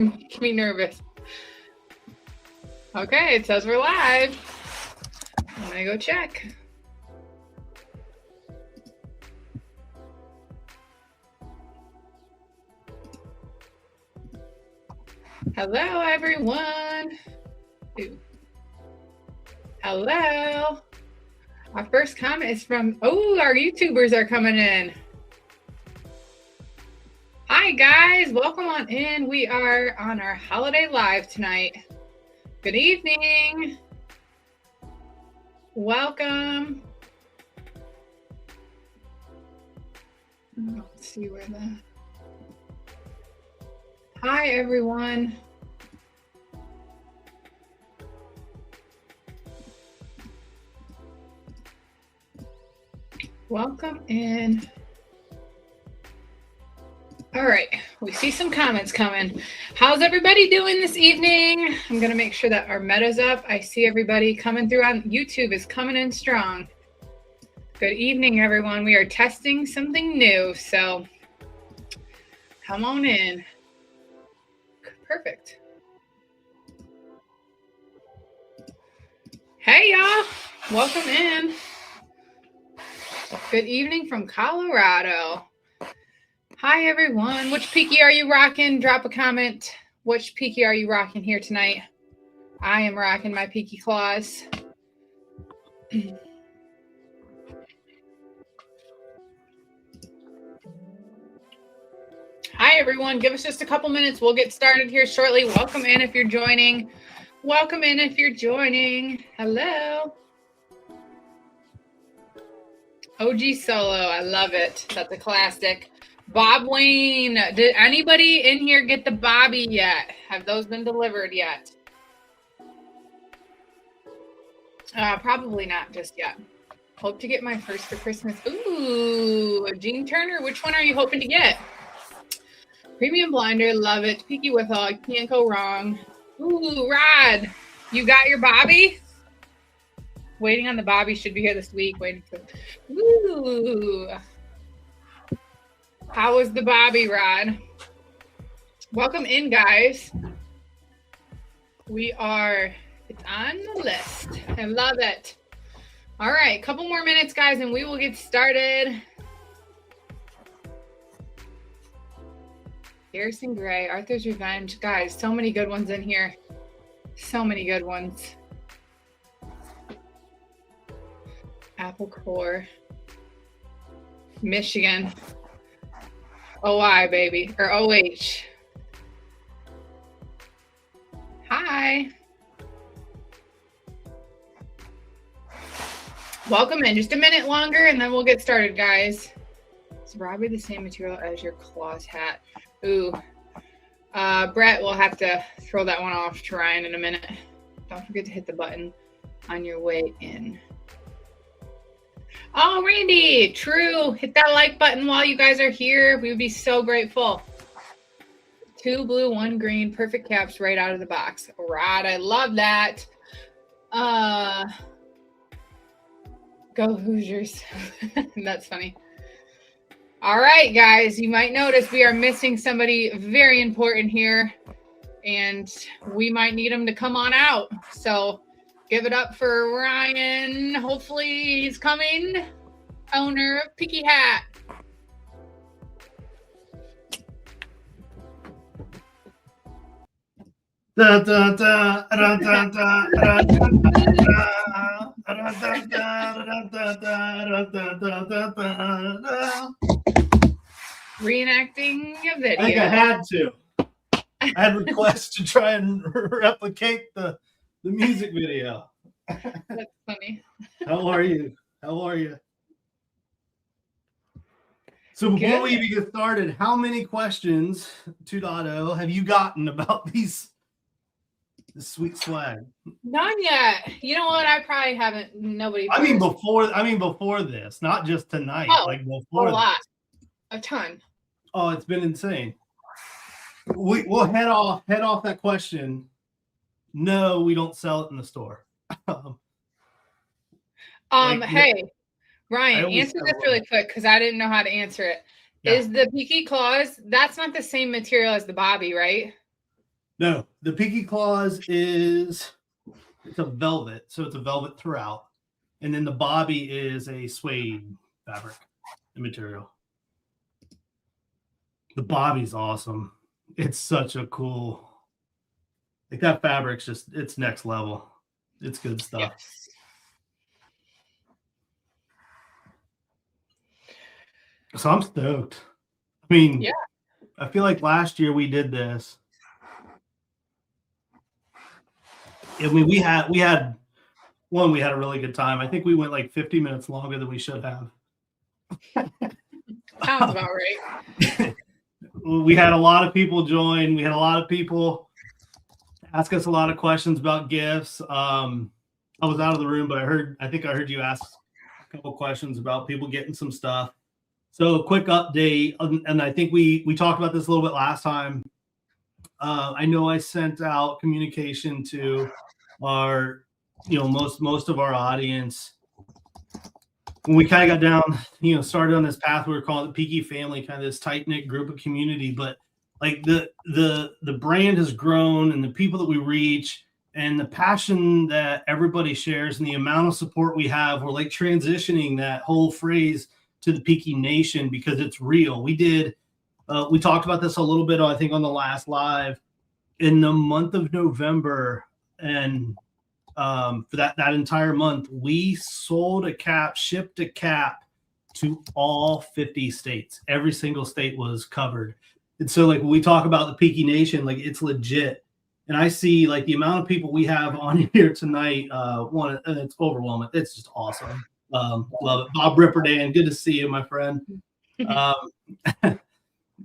Make me nervous. Okay, it says we're live. I'm gonna go check. Hello, everyone. Ooh. Hello. Our first comment is from, our YouTubers are coming in. Hi, guys. Welcome on in. We are on our holiday live tonight. Good evening. Welcome. Let's see where the... Hi, everyone. Welcome in. All right, we see some comments coming. How's everybody doing this evening? I'm gonna make sure that our meta's up. I see everybody coming through on YouTube is coming in strong. Good evening, everyone. We are testing something new, so come on in. Perfect. Hey, y'all. Welcome in. Good evening from Colorado. Hi, everyone. Which Peaky are you rocking? Drop a comment. Which Peaky are you rocking here tonight? I am rocking my Peaky claws. Hi, everyone. Give us just a couple minutes. We'll get started here shortly. Welcome in if you're joining. Welcome in if you're joining. Hello. OG Solo. I love it. That's a classic. Bob Wayne. Did anybody in here get the Bobby yet? Have those been delivered yet? Probably not just yet. Hope to get my first for Christmas. Ooh, Gene Turner. Which one are you hoping to get? Premium Blinder. Love it. Peaky with all. Can't go wrong. Ooh, Rod. You got your Bobby? Waiting on the Bobby. Should be here this week. Waiting for. Ooh. How was the Bobby, Rod? Welcome in, guys. It's on the list. I love it. All right, a couple more minutes, guys, and we will get started. Garrison Gray, Arthur's Revenge. Guys, so many good ones in here. So many good ones. Apple Core. Michigan. OI, baby. Or OH. Hi. Welcome in. Just a minute longer, and then we'll get started, guys. Is Robbie the same material as your Claus hat? Ooh. Brett, we'll have to throw that one off to Ryan in a minute. Don't forget to hit the button on your way in. Oh, Randy, true. Hit that like button while you guys are here. We would be so grateful. 2 blue, 1 green, perfect caps right out of the box. Rod, I love that. Go Hoosiers. That's funny. All right, guys, you might notice we are missing somebody very important here, and we might need him to come on out. So give it up for Ryan. Hopefully he's coming. Owner of Peaky Hat. Da, da, da, da, da, da, da, Reenacting a video. I think I had to. I had requests to try and replicate the music video. That's funny. How are you? How are you? So before we even get started, how many questions 2.0 have you gotten about this sweet swag? None yet. You know what? I probably haven't. Nobody. I mean before this, not just tonight. Oh, like before a lot, a ton. Oh, it's been insane. We'll head off that question. No, we don't sell it in the store. Hey, Ryan, answer this really quick because I didn't know how to answer it. Yeah. Is the Peaky Claus, that's not the same material as the Bobby, right? No, the Peaky Claws it's a velvet, so it's a velvet throughout, and then the bobby is a suede fabric material. The bobby's awesome. It's such a cool, like that fabric's it's next level. It's good stuff. Yes. So I'm stoked. I mean, yeah. I feel like last year we did this. I mean, we had we had a really good time. I think we went like 50 minutes longer than we should have. Sounds about right. We had a lot of people join. We had a lot of people ask us a lot of questions about gifts. I was out of the room, but I think I heard you ask a couple questions about people getting some stuff. So quick update, and I think we talked about this a little bit last time. I know I sent out communication to our, most of our audience. When we kind of got down, started on this path, we were calling it Peaky family, kind of this tight knit group of community. But like the brand has grown, and the people that we reach, and the passion that everybody shares, and the amount of support we have, we're like transitioning that whole phrase to the Peaky Nation because it's real. We talked about this a little bit, I think, on the last live. In the month of November, and for that entire month, we sold a cap, shipped a cap to all 50 states. Every single state was covered. And so, like, when we talk about the Peaky Nation, like, it's legit. And I see, like, the amount of people we have on here tonight, it's overwhelming. It's just awesome. Love it. Bob Ripperdan, good to see you, my friend.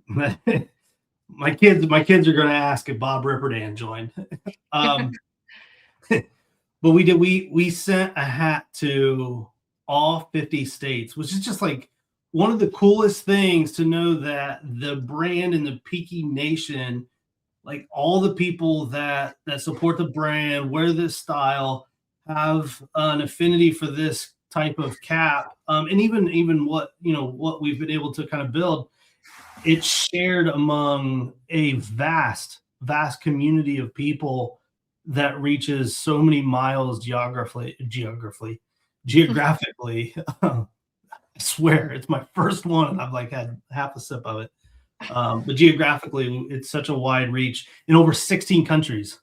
My kids are going to ask if Bob Ripperdan joined. But we sent a hat to all 50 states, which is just like one of the coolest things to know that the brand and the Peaky Nation, like all the people that support the brand, wear this style, have an affinity for this type of cap, and even what we've been able to kind of build. It's shared among a vast community of people that reaches so many miles geographically. I swear it's my first one, and I've like had half a sip of it. But geographically, it's such a wide reach in over 16 countries,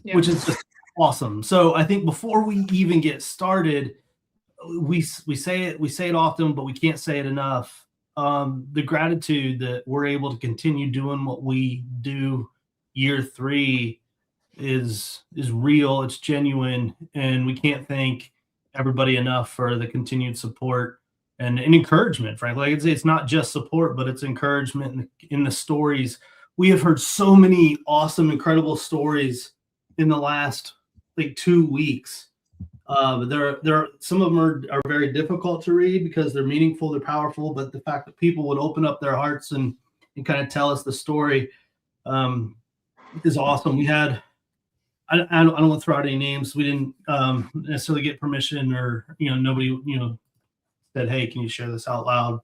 which is just awesome. So I think before we even get started, we say it often, but we can't say it enough. The gratitude that we're able to continue doing what we do year 3 is real, it's genuine, and we can't thank everybody enough for the continued support and encouragement. Frankly, like it's not just support, but it's encouragement in the stories. We have heard so many awesome, incredible stories in the last like 2 weeks. There some of them are very difficult to read because they're meaningful, they're powerful, but the fact that people would open up their hearts and kind of tell us the story is awesome. We had, I don't want to throw out any names. We didn't necessarily get permission, or nobody said, hey, can you share this out loud?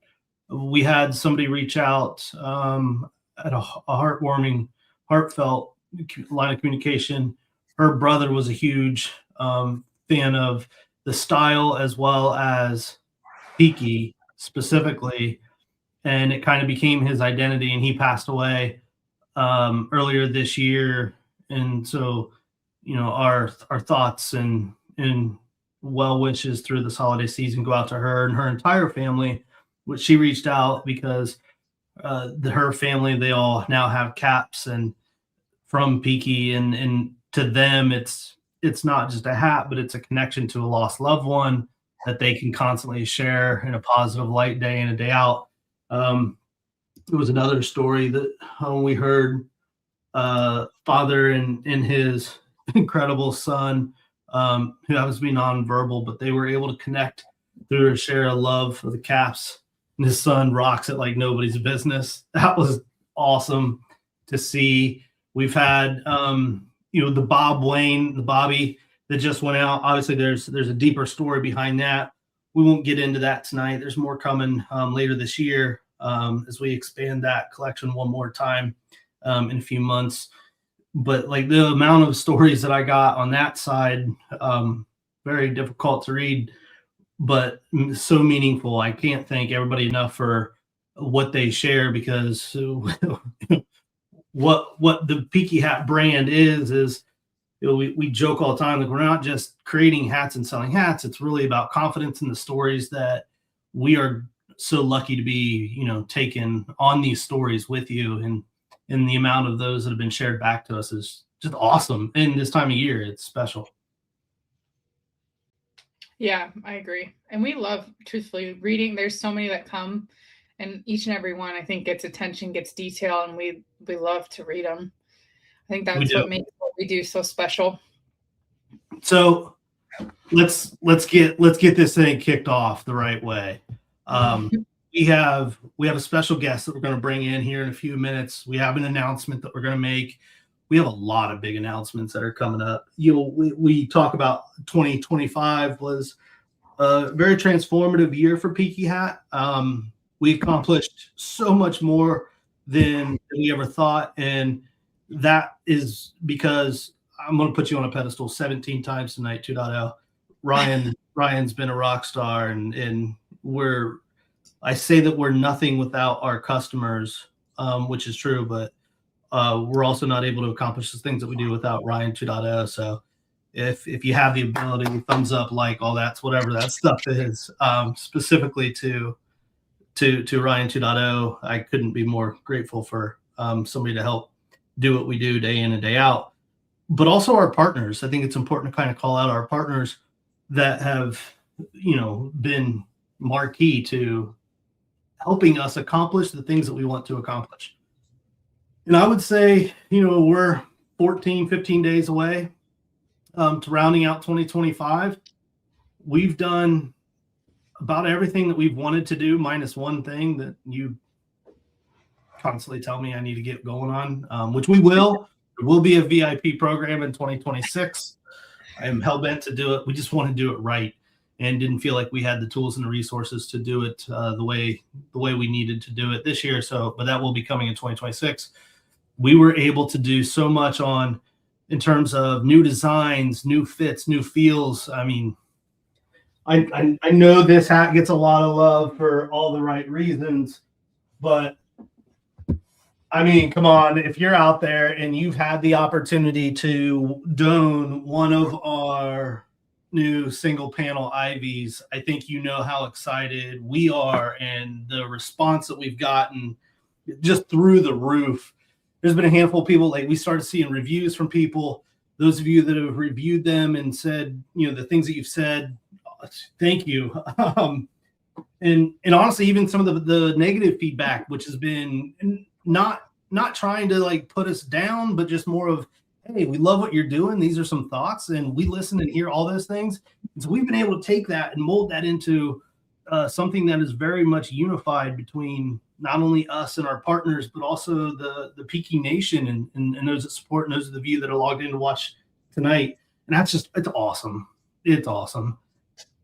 We had somebody reach out at a heartwarming, heartfelt line of communication. Her brother was a huge fan of the style as well as Peaky specifically, and it kind of became his identity, and he passed away earlier this year. And so our thoughts and well wishes through this holiday season go out to her and her entire family, which she reached out because her family, they all now have caps and from Peaky, and to them it's not just a hat, but it's a connection to a lost loved one that they can constantly share in a positive light day in and day out. There was another story that we heard, father and his incredible son, who happens to be nonverbal, but they were able to connect through a share of love for the caps. And his son rocks it like nobody's business. That was awesome to see. We've had the Bobby that just went out. Obviously, there's a deeper story behind that. We won't get into that tonight. There's more coming later this year as we expand that collection one more time in a few months. but like the amount of stories that I got on that side, very difficult to read, but so meaningful. I can't thank everybody enough for what they share, because what the Peaky Hat brand is, we joke all the time, like we're not just creating hats and selling hats. It's really about confidence in the stories that we are so lucky to be, taken on these stories with you. And the amount of those that have been shared back to us is just awesome. And this time of year, it's special. Yeah, I agree. And we love, truthfully, reading. There's so many that come, and each and every one I think gets attention, gets detail, and we love to read them. I think that's what makes what we do so special. So let's get this thing kicked off the right way. We have a special guest that we're going to bring in here in a few minutes. We have an announcement that we're going to make. We have a lot of big announcements that are coming up. We talk about 2025 was a very transformative year for Peaky Hat. We accomplished so much more than we ever thought, and that is because I'm going to put you on a pedestal 17 times tonight. 2.0. Ryan's been a rock star, and I say that we're nothing without our customers, which is true, but we're also not able to accomplish the things that we do without Ryan 2.0. So if you have the ability, thumbs up, like, all that's whatever that stuff is, specifically to Ryan 2.0, I couldn't be more grateful for somebody to help do what we do day in and day out. But also our partners. I think it's important to kind of call out our partners that have, been marquee to helping us accomplish the things that we want to accomplish. And I would say, we're 14, 15 days away to rounding out 2025. We've done about everything that we've wanted to do, minus one thing that you constantly tell me I need to get going on, which we will. There will be a VIP program in 2026. I am hell-bent to do it. We just want to do it right, and didn't feel like we had the tools and the resources to do it the way we needed to do it this year. So, but that will be coming in 2026. We were able to do so much in terms of new designs, new fits, new feels. I mean, I know this hat gets a lot of love for all the right reasons, but I mean, come on, if you're out there and you've had the opportunity to don one of our new single panel Ivies, I think you know how excited we are, and the response that we've gotten just through the roof. There's been a handful of people, like we started seeing reviews from people, those of you that have reviewed them and said, the things that you've said, thank you. And honestly, even some of the negative feedback, which has been not trying to like put us down, but just more of, hey, we love what you're doing. These are some thoughts, and we listen and hear all those things. And so we've been able to take that and mold that into something that is very much unified between not only us and our partners, but also the Peaky Nation and those that support, and those of the view that are logged in to watch tonight. And that's just, it's awesome. It's awesome.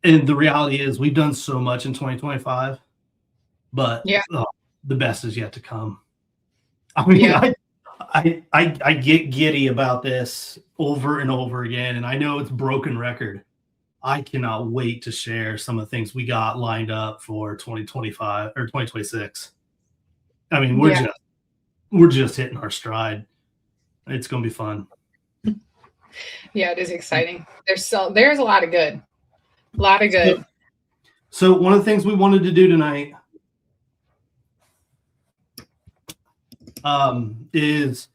And the reality is we've done so much in 2025, but the best is yet to come. I mean, I get giddy about this over and over again, and I know it's broken record. I cannot wait to share some of the things we got lined up for 2025 or 2026. I mean, we're just hitting our stride. It's going to be fun. Yeah, it is exciting. There's a lot of good. So one of the things we wanted to do tonight is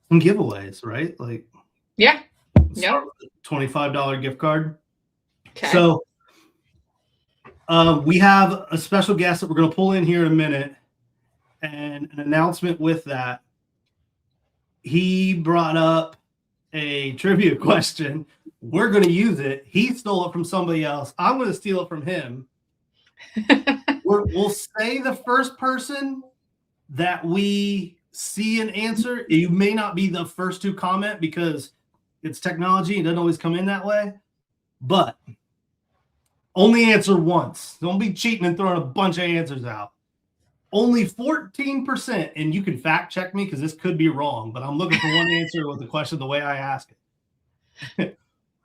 some giveaways, right? Like, $25 gift card. Okay. So we have a special guest that we're going to pull in here in a minute, and an announcement with that. He brought up a trivia question. We're going to use it. He stole it from somebody else. I'm going to steal it from him. We'll say the first person that we see an answer. You may not be the first to comment because it's technology and it doesn't always come in that way. But only answer once. Don't be cheating and throwing a bunch of answers out. only 14%, and you can fact check me because this could be wrong, but I'm looking for one answer with the question the way I ask it.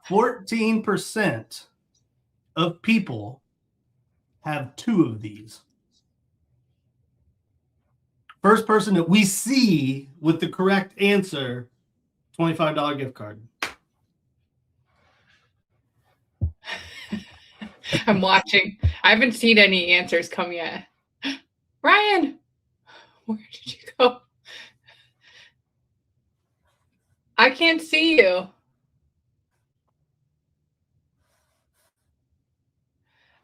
14% of people have 2 of these. First person that we see with the correct answer, $25 gift card. I'm watching. I haven't seen any answers come yet. Ryan, where did you go? I can't see you.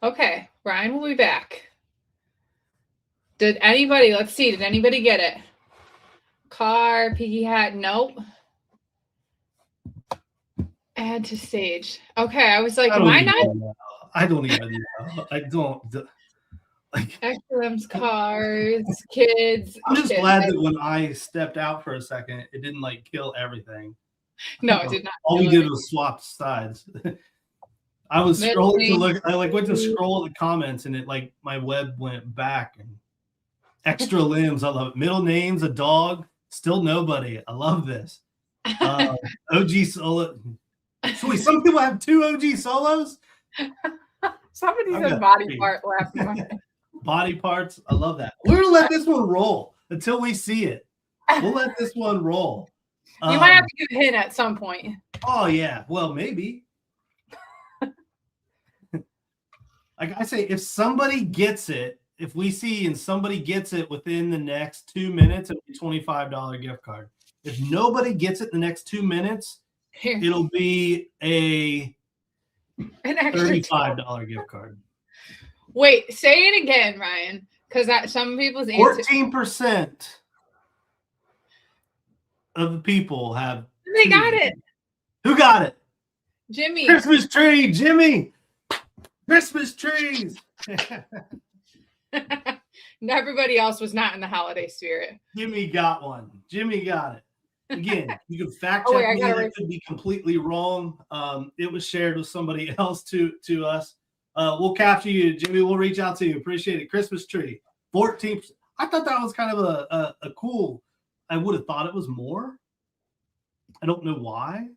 Okay, Ryan will be back. Did anybody, let's see, did anybody get it? Car, Peaky hat, nope. Add to stage. Okay, I was like, am I not? I don't even know. I don't. Like, XLM's cars, kids. I'm just glad that when I stepped out for a second, it didn't like kill everything. No, it did not. All we did was swap sides. I was scrolling to look. I like went to scroll the comments, and it like my web went back. And extra limbs, I love it. Middle names, a dog, still nobody. I love this. OG solo. Sweet. Some people have 2 OG solos. Somebody said body part last night. Body parts. I love that. We're gonna let this one roll until we see it. We'll let this one roll. You might have to give a hint at some point. Oh yeah. Well, maybe. Like I say, if somebody gets it, if we see and somebody gets it within the next 2 minutes, it'll be $25 gift card. If nobody gets it in the next 2 minutes, it'll be an extra $35 gift card. Wait, say it again, Ryan, because some people's answer. 14% of the people have. They got it. Who got it? Jimmy. Christmas tree, Jimmy. Christmas trees. Everybody else was not in the holiday spirit. Jimmy got one. Jimmy got it. Again, you can fact check me. That could be completely wrong. It was shared with somebody else to us. We'll capture you, Jimmy. We'll reach out to you. Appreciate it. Christmas tree, 14%. I thought that was kind of a cool. I would have thought it was more. I don't know why,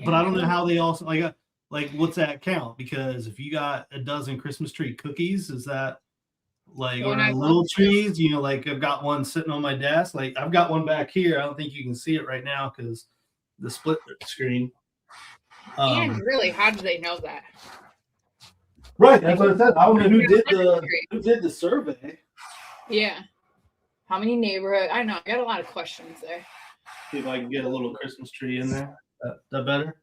but I don't know how they also like what's that count? Because if you got a dozen Christmas tree cookies, is that like or little trees? You know, like I've got one sitting on my desk. Like I've got one back here. I don't think you can see it right now because the split screen. And really, how do they know that? Right, that's what I said. I don't know who did the survey. Yeah. How many neighborhoods? I know. I got a lot of questions there. See if I can get a little Christmas tree in there. That better?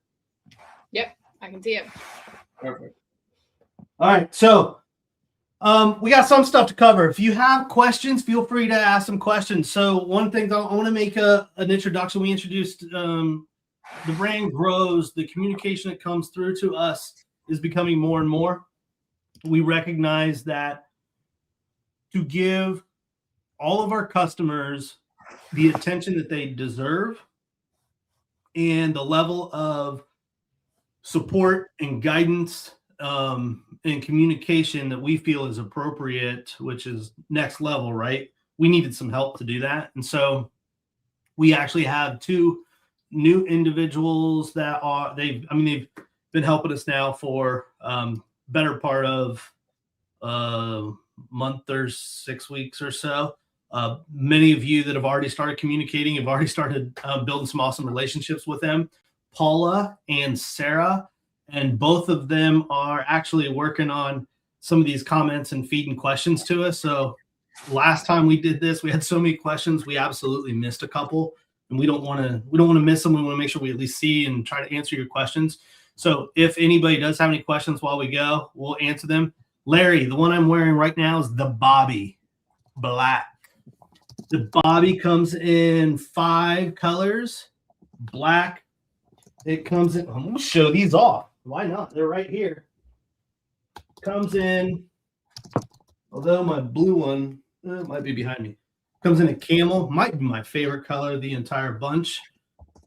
Yep, I can see it. Perfect. All right, so we got some stuff to cover. If you have questions, feel free to ask some questions. So one thing I want to make an introduction. We introduced the brand grows. The communication that comes through to us is becoming more and more. We recognize that to give all of our customers the attention that they deserve and the level of support and guidance and communication that we feel is appropriate, which is next level, right? We needed some help to do that. And so we actually have 2 new individuals that they've been helping us now for better part of a month or 6 weeks or so. Many of you that have already started communicating have already started building some awesome relationships with them. Paula and Sarah, and both of them are actually working on some of these comments and feeding questions to us. So last time we did this, we had so many questions, we absolutely missed a couple, and we don't want to miss them. We want to make sure we at least see and try to answer your questions. So if anybody does have any questions while we go, we'll answer them. Larry, the one I'm wearing right now is the Bobby Black. The Bobby comes in 5 colors. Black. It comes in. I'm going to show these off. Why not? They're right here. Comes in, although my blue one might be behind me. Comes in a camel. Might be my favorite color of the entire bunch.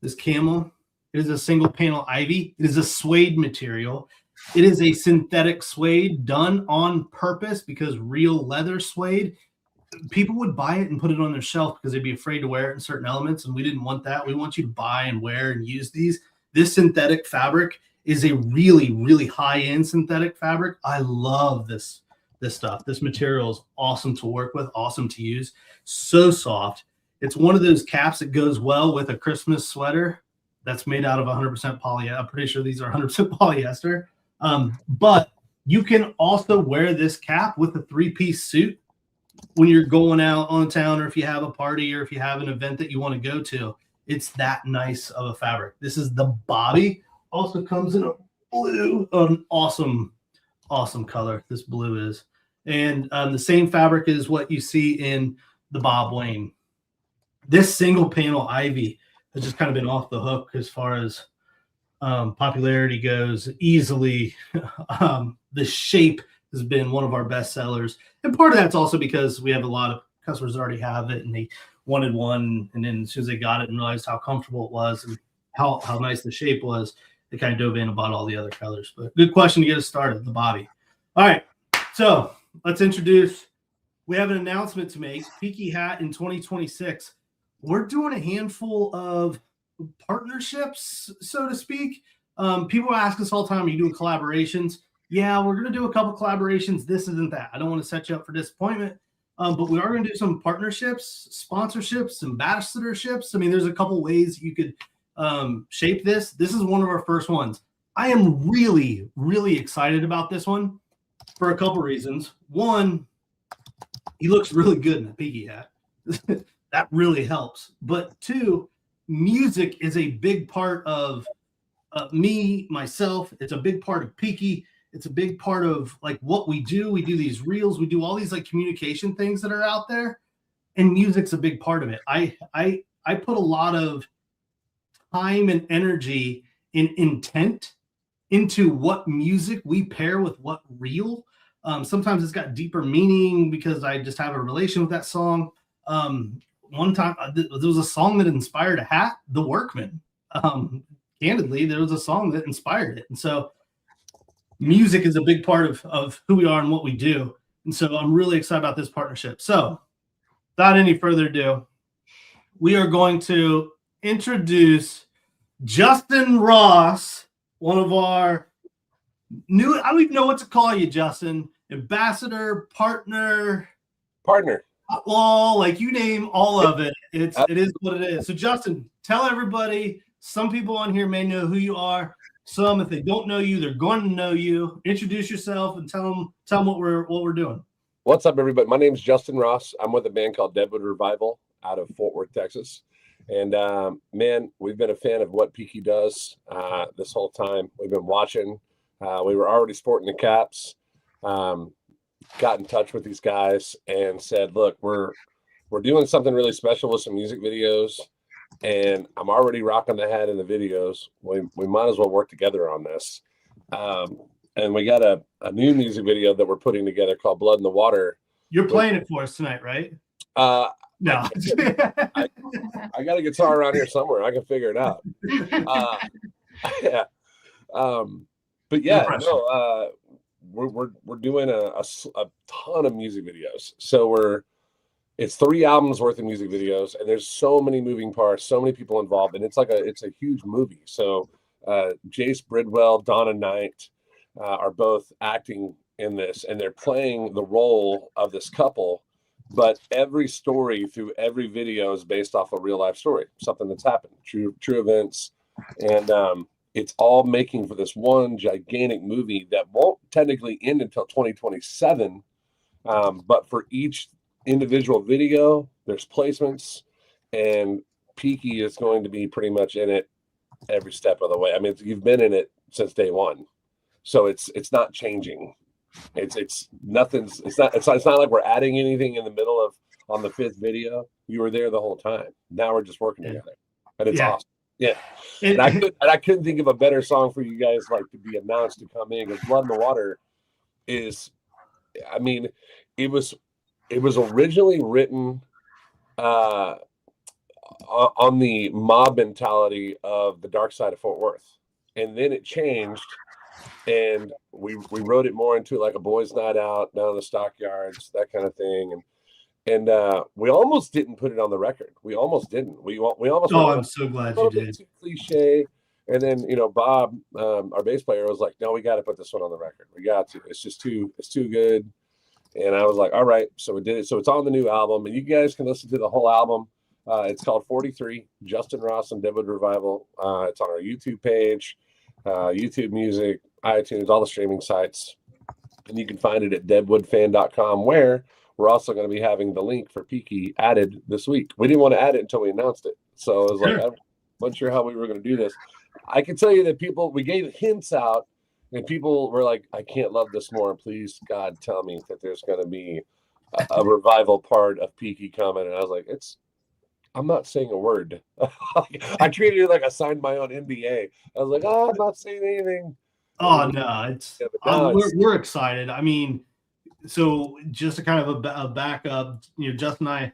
This camel. It is a single panel ivy. It is a suede material. It is a synthetic suede done on purpose because real leather suede people would buy it and put it on their shelf because they'd be afraid to wear it in certain elements. And we didn't want that. We want you to buy and wear and use these. This synthetic fabric is a really, really high-end synthetic fabric. I love this stuff. This material is awesome to work with, awesome to use. So soft. It's one of those caps that goes well with a Christmas sweater that's made out of 100% polyester. I'm pretty sure these are 100% polyester. But you can also wear this cap with a 3-piece suit when you're going out on town, or if you have a party, or if you have an event that you want to go to. It's that nice of a fabric. This is the bobby. Also comes in a blue, an awesome color. This blue is. And the same fabric is what you see in the Bob Wayne. This single panel ivy has just kind of been off the hook as far as popularity goes. Easily, the shape has been one of our best sellers. And part of that's also because we have a lot of customers already have it and they wanted one. And then as soon as they got it and realized how comfortable it was and how nice the shape was, they kind of dove in and bought all the other colors. But good question to get us started, the bobby. All right, so let's introduce. We have an announcement to make. Peaky hat in 2026. We're doing a handful of partnerships, so to speak. People ask us all the time, are you doing collaborations? Yeah, we're going to do a couple collaborations. This isn't that. I don't want to set you up for disappointment. But we are going to do some partnerships, sponsorships, ambassadorships. I mean, there's a couple ways you could shape this. This is one of our first ones. I am really, really excited about this one for a couple reasons. One, he looks really good in the Peaky hat. That really helps. But two, music is a big part of me, myself. It's a big part of Peaky. It's a big part of like what we do. We do these reels. We do all these like communication things that are out there, and music's a big part of it. I put a lot of time and energy and intent into what music we pair with what reel. Sometimes it's got deeper meaning because I just have a relation with that song. One time there was a song that inspired a hat, The Workman. Candidly, there was a song that inspired it. And so music is a big part of who we are and what we do. And so I'm really excited about this partnership. So without any further ado, we are going to introduce Justin Ross, one of our new, I don't even know what to call you, Justin. Ambassador, partner. Well, like you name all of it. It is what it is. So Justin, tell everybody, some people on here may know who you are. Some, if they don't know you, they're going to know you. Introduce yourself and tell them what we're doing. What's up, everybody? My name is Justin Ross. I'm with a band called Deadwood Revival out of Fort Worth, Texas. And man, we've been a fan of what Peaky does this whole time. We've been watching. We were already sporting the caps. Got in touch with these guys and said, look, we're doing something really special with some music videos, and I'm already rocking the hat in the videos. We might as well work together on this. And we got a new music video that we're putting together called Blood in the Water. You're playing it for us tonight, right? No. I got a guitar around here somewhere. I can figure it out. Yeah. But yeah, no, we're doing a ton of music videos. So it's 3 albums worth of music videos, and there's so many moving parts, so many people involved, and it's a huge movie. So Jace Bridwell, Donna Knight are both acting in this, and they're playing the role of this couple. But every story through every video is based off a real life story, something that's happened, true events, and it's all making for this one gigantic movie that won't technically end until 2027. But for each individual video, there's placements, and Peaky is going to be pretty much in it every step of the way. I mean, you've been in it since day one, so it's not changing. It's nothing's. It's not like we're adding anything in the middle of on the 5th video. You were there the whole time. Now we're just working together, and it's awesome. Yeah, and I couldn't think of a better song for you guys like to be announced to come in, because Blood in the Water is, I mean, it was originally written on the mob mentality of the dark side of Fort Worth, and then it changed, and we wrote it more into like a boys' night out down in the stockyards, that kind of thing, And we almost didn't put it on the record. We almost didn't. We almost. Oh, I'm so glad you did. Too cliche. And then Bob, our bass player, was like, "No, we got to put this one on the record. We got to. It's too good." And I was like, "All right." So we did it. So it's on the new album, and you guys can listen to the whole album. It's called 43, Justin Ross and Deadwood Revival. It's on our YouTube page, YouTube Music, iTunes, all the streaming sites. And you can find it at deadwoodfan.com, where we're also going to be having the link for Peaky added this week. We didn't want to add it until we announced it. So I was like, I wasn't sure how we were going to do this. I can tell you that we gave hints out, and people were like, I can't love this more. Please, God, tell me that there's going to be a revival part of Peaky coming. And I was like, I'm not saying a word. I treated it like I signed my own NDA. I was like, I'm not saying anything. Oh, no, we're excited. I mean, so just to kind of a backup, Justin and I,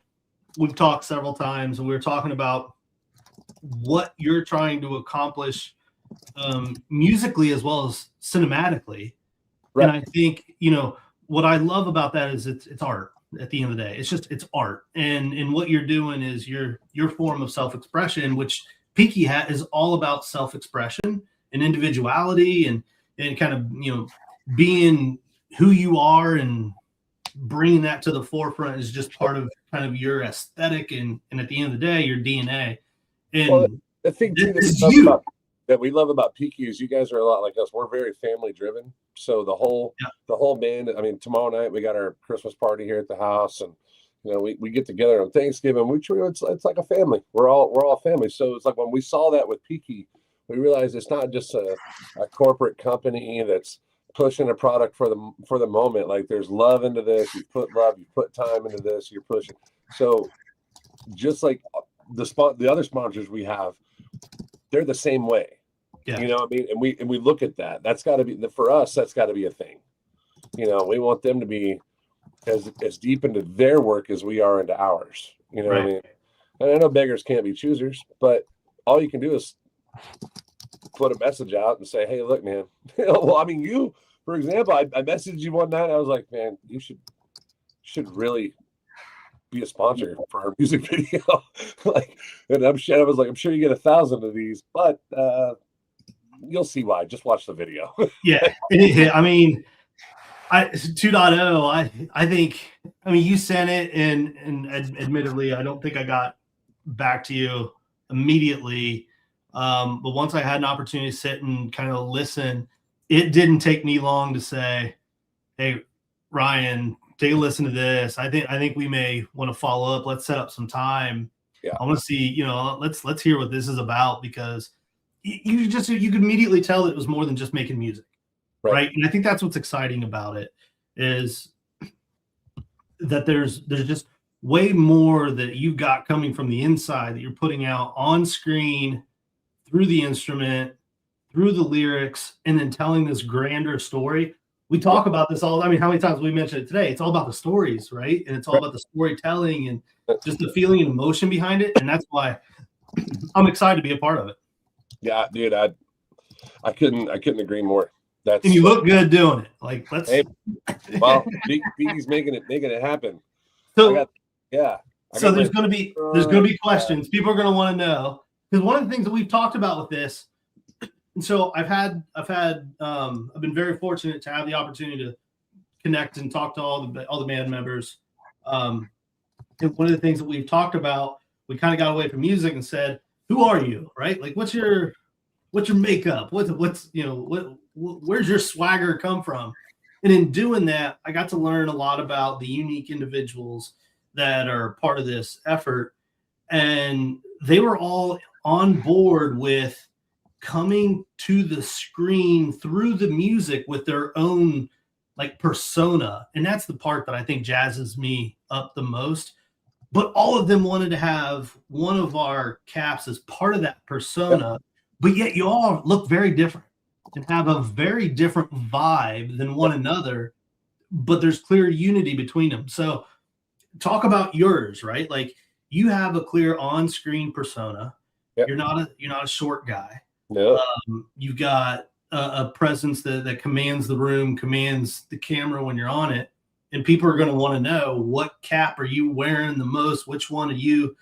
we've talked several times, and we were talking about what you're trying to accomplish musically as well as cinematically. Right. And I think, what I love about that is it's art at the end of the day. It's art. And what you're doing is your form of self-expression, which Peaky is all about self-expression and individuality and kind of, being who you are and bringing that to the forefront is just part of kind of your aesthetic and at the end of the day, your DNA. And the thing too that we love about Peaky is you guys are a lot like us. We're very family driven. So the whole band, I mean, tomorrow night we got our Christmas party here at the house, and we get together on Thanksgiving. It's like a family. We're all family. So it's like when we saw that with Peaky, we realized it's not just a corporate company that's pushing a product for the moment. Like, there's love into this. You put love, you put time into this, you're pushing. So just like the other sponsors we have, they're the same way. Yeah. You know what I mean? And we look at that. That's got to be for us. That's got to be a thing. We want them to be as deep into their work as we are into ours. You know what I mean? And I know beggars can't be choosers, but all you can do is put a message out and say, "Hey, look, man." Well, I mean, you, for example, I messaged you one night. I was like, "Man, you should really be a sponsor for our music video." And I was like, "I'm sure you get 1,000 of these, but you'll see why. Just watch the video." Yeah. I mean, 2.0, I think, you sent it and admittedly, I don't think I got back to you immediately. But once I had an opportunity to sit and kind of listen, it didn't take me long to say, "Hey, Ryan, take a listen to this. I think we may want to follow up. Let's set up some time. Yeah. I want to see, let's hear what this is about," because you could immediately tell it was more than just making music. Right. And I think that's what's exciting about it, is that there's just way more that you've got coming from the inside that you're putting out on screen, through the instrument, through the lyrics, and then telling this grander story. We talk about this all. How many times we mentioned it today? It's all about the stories, right? And it's all about the storytelling and just the feeling and emotion behind it. And that's why I'm excited to be a part of it. Yeah, dude, I couldn't agree more. And you look good doing it. Like, let's. Hey, well, Peaky's making it happen. So there's going to be questions. People are going to want to know, because one of the things that we've talked about with this. And so I've been very fortunate to have the opportunity to connect and talk to all the band members. And one of the things that we've talked about, we kind of got away from music and said, "Who are you?" Right? Like, what's your makeup? Where's your swagger come from? And in doing that, I got to learn a lot about the unique individuals that are part of this effort, and they were all on board with coming to the screen through the music with their own persona. And that's the part that I think jazzes me up the most. But all of them wanted to have one of our caps as part of that persona, but yet you all look very different and have a very different vibe than one another, but there's clear unity between them. So talk about yours, right? Like, you have a clear on-screen persona. Yep. You're not a short guy. No. You've got a presence that commands the room, commands the camera when you're on it. and people are going to want to know, what cap are you wearing the most? Which one are you,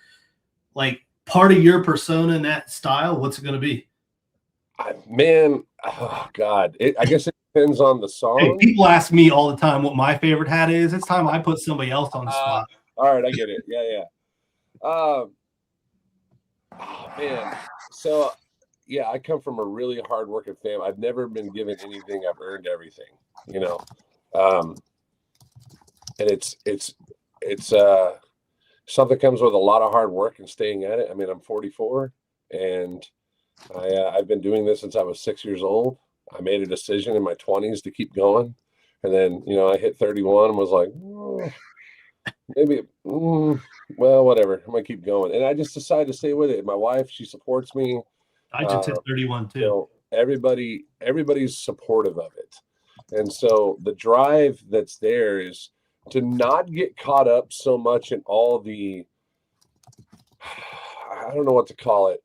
like, part of your persona in that style? What's it going to be? Man, oh God, I guess it depends on the song. Hey, people ask me all the time what my favorite hat is. It's time I put somebody else on the spot. All right, I get it. Yeah. Oh man, so yeah, I come from a really hardworking family. I've never been given anything. I've earned everything, you know. And it's something comes with a lot of hard work and staying at it. I mean, I'm 44, and I've been doing this since I was 6 years old. I made a decision in my 20s to keep going, and then I hit 31 and was like, maybe, well, whatever. I'm gonna keep going, and I just decided to stay with it. My wife, she supports me. I just hit 31 too. Everybody's supportive of it, and so the drive that's there is to not get caught up so much in all the, I don't know what to call it.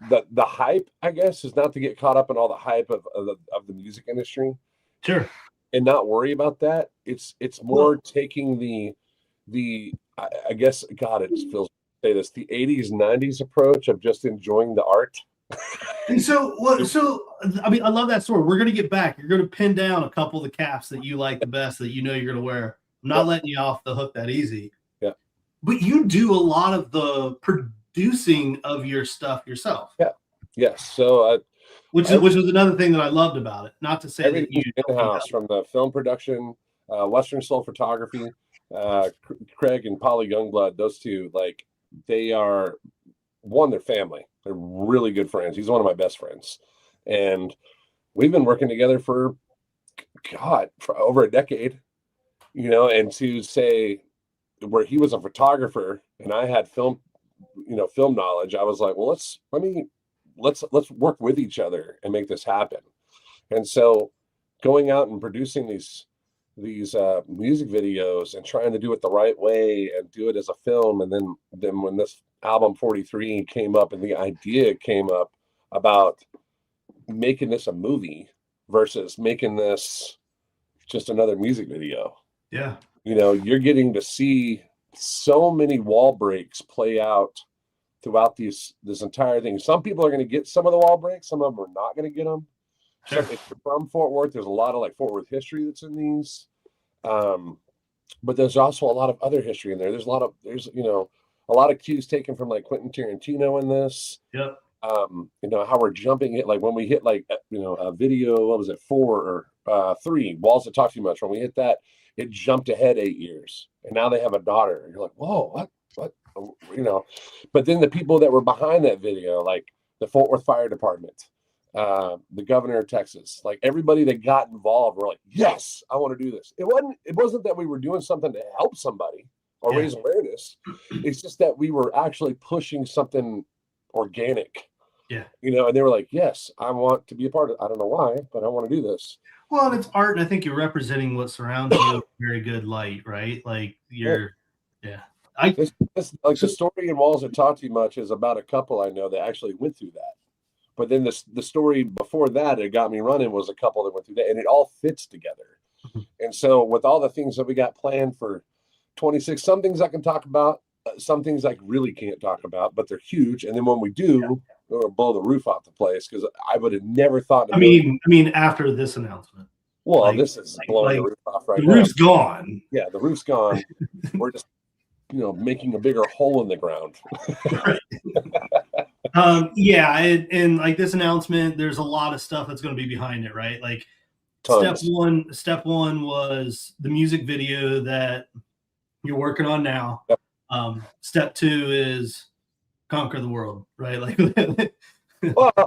The hype, I guess, is not to get caught up in all the hype of the music industry. Sure. And not worry about that. It's more taking the I guess, God, it just feels, say this, the 80s, 90s approach of just enjoying the art. And so I mean, I love that story. We're going to get back. You're going to pin down a couple of the caps that you like the best, that you're going to wear. I'm not letting you off the hook that easy. Yeah. But you do a lot of the producing of your stuff yourself. Yeah. Yes. So which was another thing that I loved about it. Not to say that you in-house, from the film production, Western Soul photography, Craig and Polly Youngblood, those two, like, they are, they're family. They're really good friends. He's one of my best friends, and we've been working together for over a decade. And to say, where he was a photographer and I had film knowledge, I was like, well, let's work with each other and make this happen. And so going out and producing these music videos and trying to do it the right way and do it as a film. And then when this album 43 came up and the idea came up about making this a movie versus making this just another music video. Yeah. You're getting to see so many wall breaks play out throughout this entire thing. Some people are going to get some of the wall breaks. Some of them are not going to get them. Sure. So if you're from Fort Worth, there's a lot of, like, Fort Worth history that's in these. But there's also a lot of other history in there. There's a lot of cues taken from, like, Quentin Tarantino in this. Yep. How we're jumping it, like when we hit, like, a video, what was it, 4 or 3, Walls That Talk Too Much. When we hit that, it jumped ahead 8 years, and now they have a daughter. And you're like, whoa, what? But then the people that were behind that video, like the Fort Worth Fire Department, the governor of Texas, like, everybody that got involved were like, yes, I want to do this. It wasn't that we were doing something to help somebody or raise awareness. It's just that we were actually pushing something organic. Yeah. And they were like, yes, I want to be a part of it. I don't know why, but I want to do this. Well, and it's art, and I think you're representing what surrounds you in very good light, right? Like, you're, yeah. The story in Walls That Talk Too Much is about a couple I know that actually went through that. But then the story before that, it got me running, was a couple that went through that, and it all fits together. And so with all the things that we got planned for 26, some things I can talk about, some things I really can't talk about, but they're huge. And then when we do, we'll blow the roof off the place, because I would have never thought. I mean, after this announcement. Well, like, this is blowing the roof off right now. The roof's gone. Yeah, the roof's gone. We're just, making a bigger hole in the ground. And like this announcement, there's a lot of stuff that's going to be behind it, right? Like, Tons. Step one was the music video that you're working on now. Yep. Step 2 is conquer the world, right? Like, well, I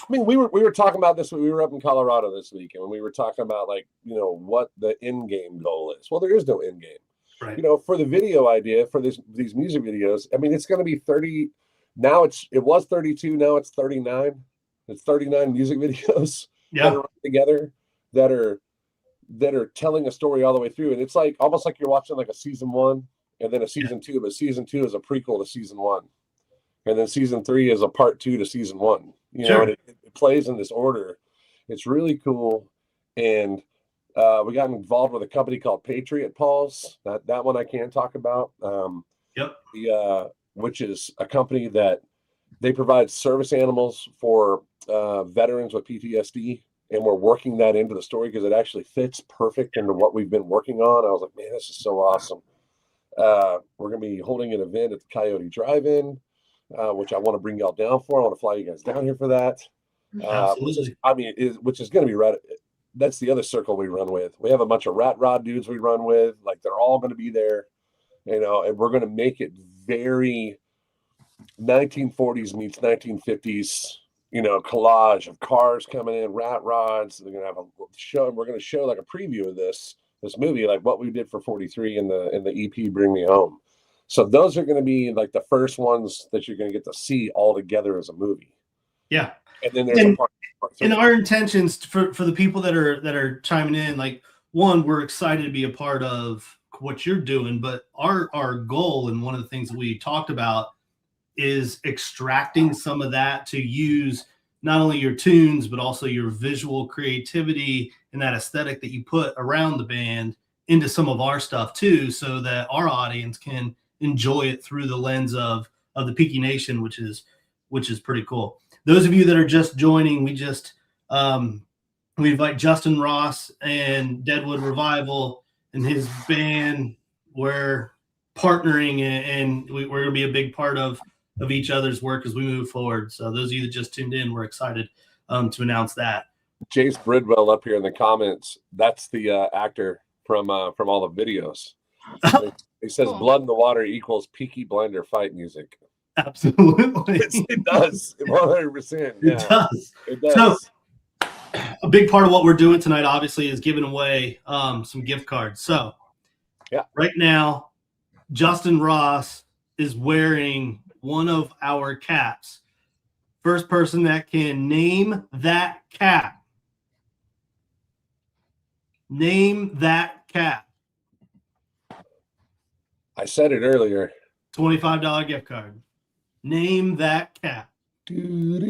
mean, we were talking about this when we were up in Colorado this week, and when we were talking about, like, what the end game goal is. Well, there is no end game. Right. For the video idea for these music videos, I mean, it's going to be 30. Now it was 32. Now it's 39. It's 39 music videos that are together that are telling a story all the way through. And it's like almost like you're watching like a season 1 and then a season 2, but season 2 is a prequel to season 1. And then season 3 is a part 2 to season 1. And it plays in this order. It's really cool. And We got involved with a company called Patriot Paws. That one I can talk about. Yep. Which is a company that they provide service animals for veterans with PTSD, and we're working that into the story because it actually fits perfect into what we've been working on. I was like, man, this is so awesome. We're going to be holding an event at the Coyote Drive-In, which I want to bring y'all down for. I want to fly you guys down here for that. Which is going to be right. That's the other circle we run with. We have a bunch of rat rod dudes we run with. Like, they're all going to be there, and we're going to make it very 1940s meets 1950s, collage of cars coming in, rat rods. They're going to have a show, and we're going to show like a preview of this movie, like what we did for 43 in the EP Bring Me Home. So those are going to be like the first ones that you're going to get to see all together as a movie. Yeah. And then there's part and our intentions for the people that are chiming in, like, one, we're excited to be a part of what you're doing, but our goal, and one of the things that we talked about, is extracting some of that to use not only your tunes, but also your visual creativity and that aesthetic that you put around the band into some of our stuff too, so that our audience can enjoy it through the lens of the Peaky Nation, which is pretty cool. Those of you that are just joining, we invite Justin Ross and Deadwood Revival and his band. We're partnering, and we're going to be a big part of each other's work as we move forward. So those of you that just tuned in, we're excited to announce that. Jace Bridwell up here in the comments, that's the actor from all the videos. He says cool. Blood in the water equals Peaky Blinder fight music. Absolutely. It does. 100%. Yeah. It does. So, a big part of what we're doing tonight, obviously, is giving away some gift cards. So, yeah, right now, Justin Ross is wearing one of our caps. First person that can name that cap. Name that cap. I said it earlier. $25 gift card. Name that cap. Could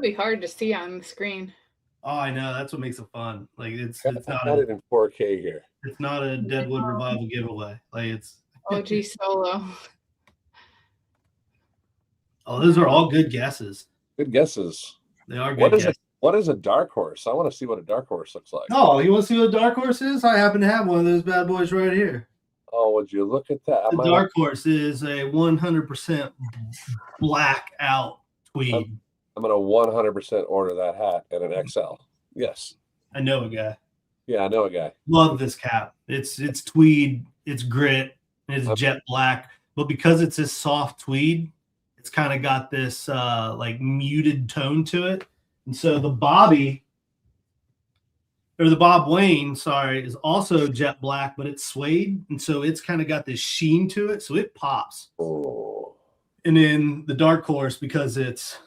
be hard to see on the screen. Oh, I know. That's what makes it fun. Like it's not it in 4K here. It's not a Deadwood Revival giveaway. Like it's OG Solo. Oh, those are all good guesses. Good guesses. They are good guesses. What is a dark horse? I want to see what a dark horse looks like. Oh, you want to see what a dark horse is? I happen to have one of those bad boys right here. Oh, would you look at that? The dark horse is a 100% black out tweed. I'm going to 100% order that hat and an XL. Yes. I know a guy. Yeah, I know a guy. Love this cap. It's tweed, it's grit, it's jet black. But because it's this soft tweed, it's kind of got this like muted tone to it. And so the Bob Wayne, is also jet black, but it's suede. And so it's kind of got this sheen to it. So it pops. Oh. And then the dark horse, because it's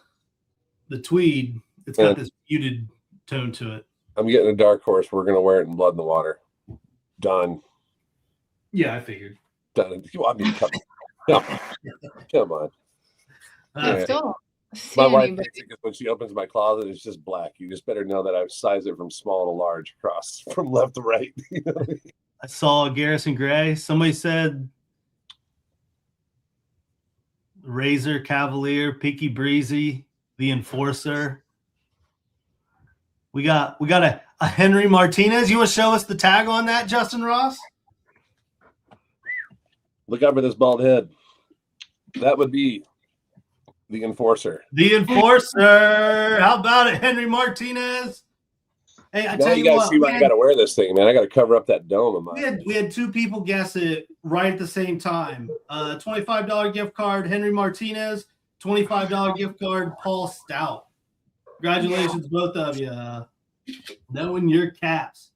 the tweed, it's got this muted tone to it. I'm getting a dark horse. We're going to wear it in Blood in the Water. Done. Yeah, I figured. Done. I mean, come on. Still my wife thinks it when she opens my closet, it's just black. You just better know that I size it from small to large across from left to right. I saw Garrison Gray. Somebody said Razor Cavalier, Peaky Breezy, the Enforcer. We got a Henry Martinez. You want to show us the tag on that, Justin Ross? Look over this bald head. That would be the Enforcer. The Enforcer. How about it, Henry Martinez? Hey, I tell you guys what, see why I got to wear this thing, man. I got to cover up that dome of mine. We had two people guess it right at the same time. $25 gift card, Henry Martinez. $25 gift card, Paul Stout. Congratulations, both of you. Knowing your caps.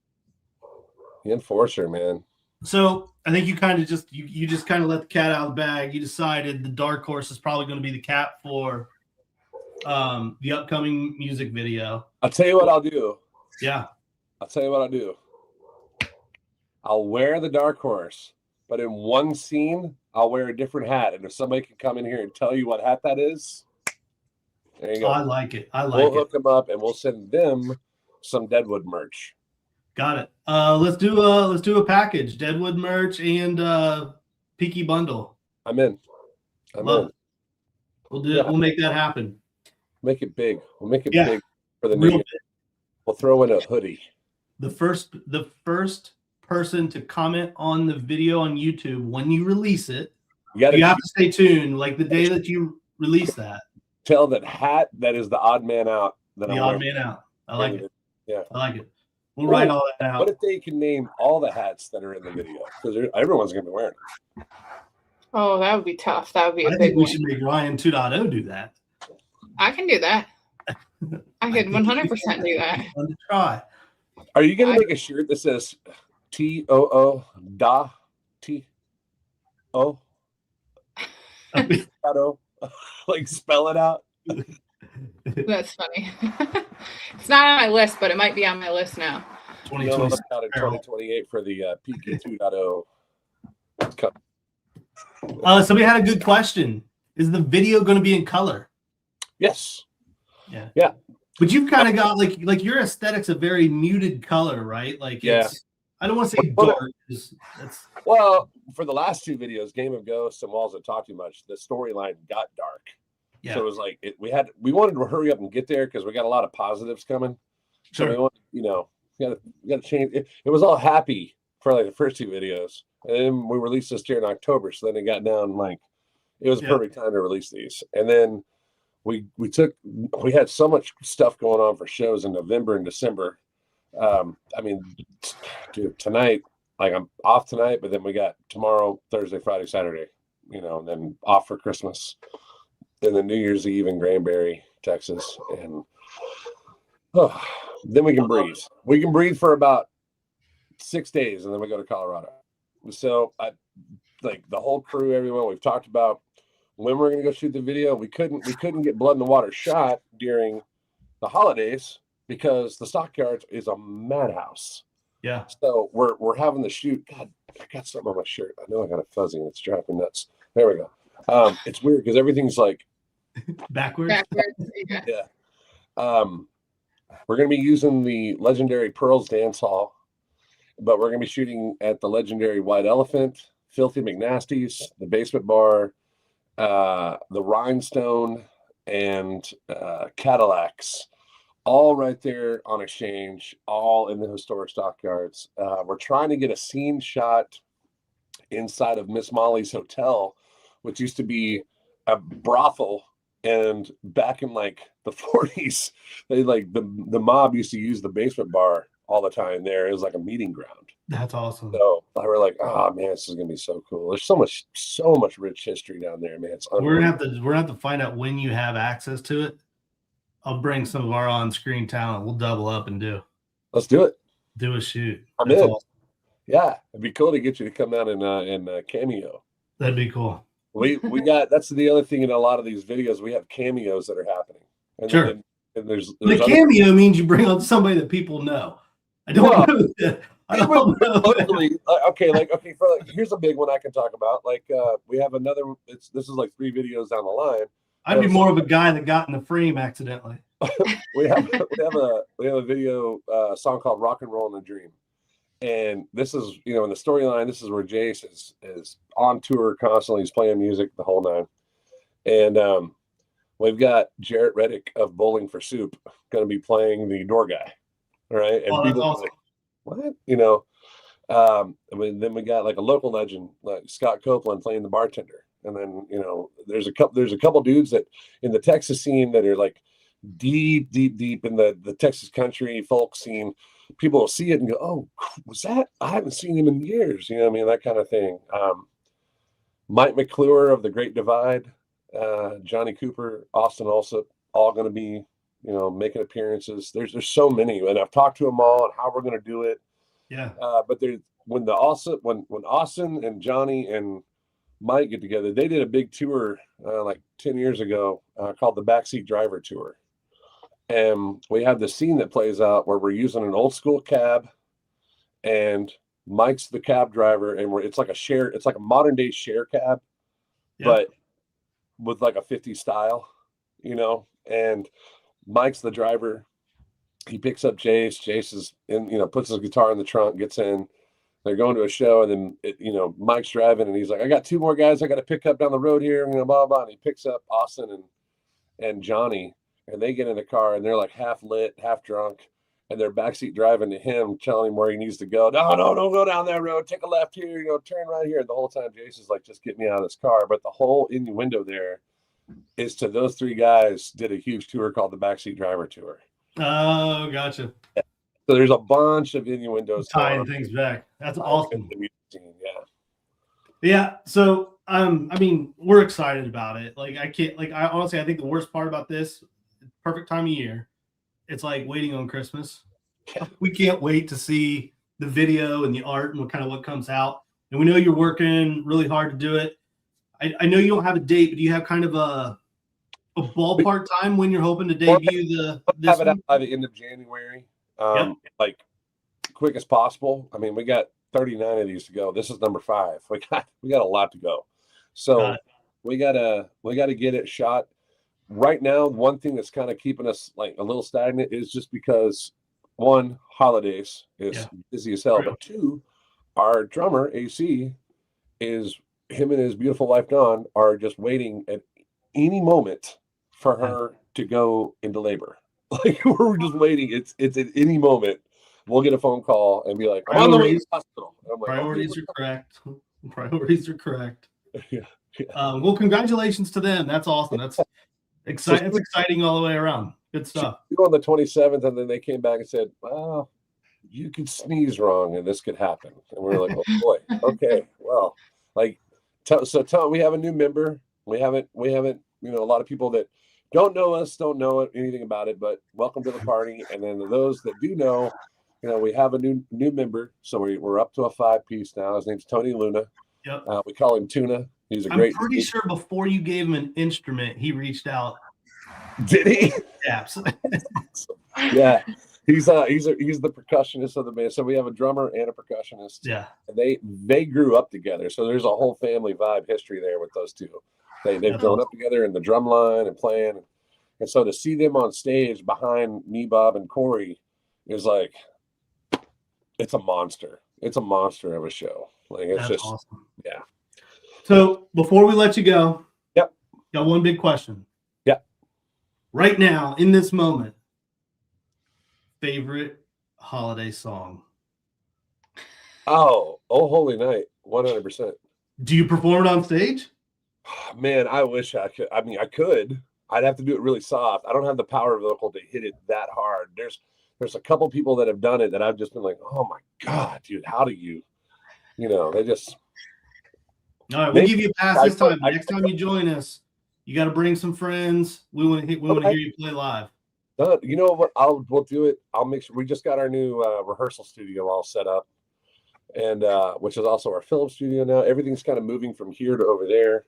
The Enforcer, man. So I think you kind of just you just kind of let the cat out of the bag. You decided the dark horse is probably going to be the cap for the upcoming music video. I'll tell you what I'll do. Yeah. I'll tell you what I'll do. I'll wear the dark horse, but in one scene, I'll wear a different hat. And if somebody can come in here and tell you what hat that is, There you go. I like it. We'll hook them up and we'll send them some Deadwood merch. Got it. Let's do a package. Deadwood merch and Peaky bundle. I'm in. Love it. We'll do it. We'll make that happen. Make it big. We'll make it big for the new year. We'll throw in a hoodie. The first person to comment on the video on YouTube when you release it, you have to stay tuned. Like the day that you release that. Tell that hat that is the odd man out. The odd man out. I like it. Yeah, I like it. We'll write all that out. What if they can name all the hats that are in the video? Because everyone's going to be wearing them. Oh, that would be tough. That would be a big think we should make Ryan 2.0 do that. I can do that. I could 100% do that. Let me try. Are you going to make a shirt that says TOO da T-O? Like spell it out? That's funny. It's not on my list, but it might be on my list now. 2028 for the Peaky 2.0. Somebody had a good question. Is the video going to be in color? Yes. Yeah. But you've kind of got like your aesthetic's a very muted color, right? Like it's I don't want to say dark. Well, for the last two videos, Game of Ghosts and Walls That Talk Too Much, the storyline got dark. Yeah. So it was like we wanted to hurry up and get there because we got a lot of positives coming. So we wanted, we got to change. It was all happy for like the first two videos, and then we released this here in October. So then it got down like it was a perfect time to release these, and then we had so much stuff going on for shows in November and December. I mean, dude, tonight, like I'm off tonight, but then we got tomorrow, Thursday, Friday, Saturday, and then off for Christmas. Then the New Year's Eve in Granbury, Texas, and then we can breathe. We can breathe for about 6 days, and then we go to Colorado. So, like the whole crew, everyone we've talked about when we're going to go shoot the video. We couldn't get Blood in the Water shot during the holidays because the stockyards is a madhouse. Yeah. So we're having to shoot. God, I got something on my shirt. I know I got a fuzzy and it's driving nuts. There we go. It's weird because everything's like backwards. Yeah. We're going to be using the legendary Pearls Dance Hall, but we're going to be shooting at the legendary White Elephant, Filthy McNasty's, the Basement Bar, the Rhinestone, and Cadillacs, all right there on Exchange, all in the historic stockyards. We're trying to get a scene shot inside of Miss Molly's Hotel, which used to be a brothel, and back in like the 40s, they like the mob used to use the basement bar all the time there. It was like a meeting ground. That's awesome. So I were like, oh man, this is gonna be so cool. There's so much rich history down there, man. It's we're gonna have to find out when you have access to it. I'll bring some of our on-screen talent. We'll double up and do. Let's do it. Do a shoot. I'm in. Awesome. Yeah, it'd be cool to get you to come out and cameo. That'd be cool. We got that's the other thing in a lot of these videos. We have cameos that are happening. And sure. And there's the cameo means you bring on somebody that people know. I don't know. I don't know. Here's a big one I can talk about. Like we have another. This is like 3 videos down the line. I'd be more of a guy that got in the frame accidentally. we have a video song called "Rock and Roll in a Dream," and this is in the storyline. This is where Jace is on tour constantly. He's playing music the whole nine, and we've got Jarrett Reddick of Bowling for Soup going to be playing the door guy, right? And people are like, "What?" And then we got like a local legend like Scott Copeland playing the bartender. And then, there's a couple dudes that in the Texas scene that are like deep in the Texas country folk scene. People will see it and go, "Oh, was that? I haven't seen him in years." That kind of thing. Mike McClure of The Great Divide, Johnny Cooper, Austin Alsop, all going to be, making appearances. There's so many, and I've talked to them all and how we're going to do it. Yeah. But when Austin and Johnny and Mike get together, they did a big tour like 10 years ago called the Backseat Driver Tour, and we have the scene that plays out where we're using an old school cab, and Mike's the cab driver, and it's like a modern day share cab, but with like a 50s style, and Mike's the driver. He picks up Jace. Jace is in, puts his guitar in the trunk, gets in. They're going to a show, and then Mike's driving, and he's like, "I got 2 more guys I got to pick up down the road here," blah blah. And he picks up Austin and Johnny, and they get in the car, and they're like half lit, half drunk, and they're backseat driving to him, telling him where he needs to go. No, don't go down that road. Take a left here. Turn right here. And the whole time, Jace is like, "Just get me out of this car." But the whole innuendo there is to those 3 guys did a huge tour called the Backseat Driver Tour. Oh, gotcha. So there's a bunch of innuendos tying things back. That's awesome. Yeah. Yeah. So we're excited about it. Like I honestly, I think the worst part about this, perfect time of year, it's like waiting on Christmas. We can't wait to see the video and the art and what comes out. And we know you're working really hard to do it. I know you don't have a date, but do you have kind of a ballpark time when you're hoping to debut this have it out by the end of January. Like quick as possible. I mean, we got 39 of these to go. This is number 5. We got a lot to go. So we gotta get it shot. Right now, one thing that's kind of keeping us like a little stagnant is just because 1, holidays is busy as hell, but 2, our drummer AC is him and his beautiful wife Dawn are just waiting at any moment for her to go into labor. Like we're just waiting. It's at any moment we'll get a phone call and be like, "I'm on the way to the hospital." And I'm like, priorities are correct. Priorities are correct. Yeah. Well, congratulations to them. That's awesome. That's exciting. It's exciting all the way around. Good stuff. On the 27th, and then they came back and said, "Well, you could sneeze wrong, and this could happen." And we were like, "Oh boy, okay, well, like." So Tom, we have a new member. We haven't. A lot of people that don't know us, don't know anything about it, but welcome to the party. And then those that do know, we have a new member. So we're up to a 5-piece now. His name's Tony Luna. Yep. We call him Tuna. He's I'm pretty sure before you gave him an instrument, he reached out. Did he? Yeah. Yeah. He's the percussionist of the band. So we have a drummer and a percussionist. Yeah. And they grew up together. So there's a whole family vibe history there with those two. They've grown up together in the drum line and playing. And so to see them on stage behind me, Bob, and Corey is like, it's a monster. It's a monster of a show. Like it's just awesome. Yeah. So before we let you go, yep, got one big question. Yep. Right now, in this moment, favorite holiday song? Oh, Holy Night, 100%. Do you perform it on stage? Man, I wish I could. I mean, I could. I'd have to do it really soft. I don't have the power vocal to hit it that hard. There's a couple people that have done it that I've just been like, oh my God, dude, how do you? They just. All right, we'll give you a pass this time. Next time you join us, you got to bring some friends. We want to hear you play live. You know what? We'll do it. I'll make sure. We just got our new rehearsal studio all set up, and which is also our film studio now. Everything's kind of moving from here to over there,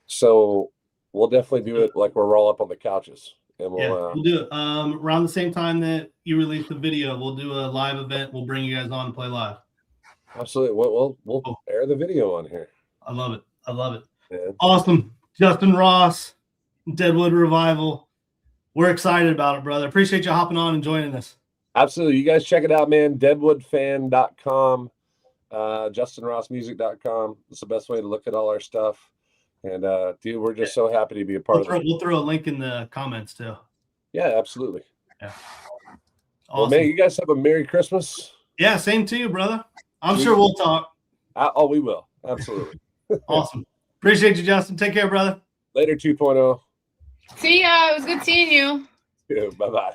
so we'll definitely do it like we're all up on the couches. And we'll do it around the same time that you release the video. We'll do a live event. We'll bring you guys on and play live. Absolutely. We'll air the video on here. I love it. Yeah. Awesome. Justin Ross, Deadwood Revival. We're excited about it, brother. Appreciate you hopping on and joining us. Absolutely. You guys check it out, man. Deadwoodfan.com, JustinRossMusic.com. It's the best way to look at all our stuff. And, dude, we're just so happy to be a part of it. We'll throw a link in the comments, too. Yeah, absolutely. Yeah. Awesome. Well, man, you guys have a Merry Christmas. Yeah, same to you, brother. I'm sure we'll talk. We will. Absolutely. Awesome. Appreciate you, Justin. Take care, brother. Later, 2.0. See ya. It was good seeing you. Yeah, bye-bye.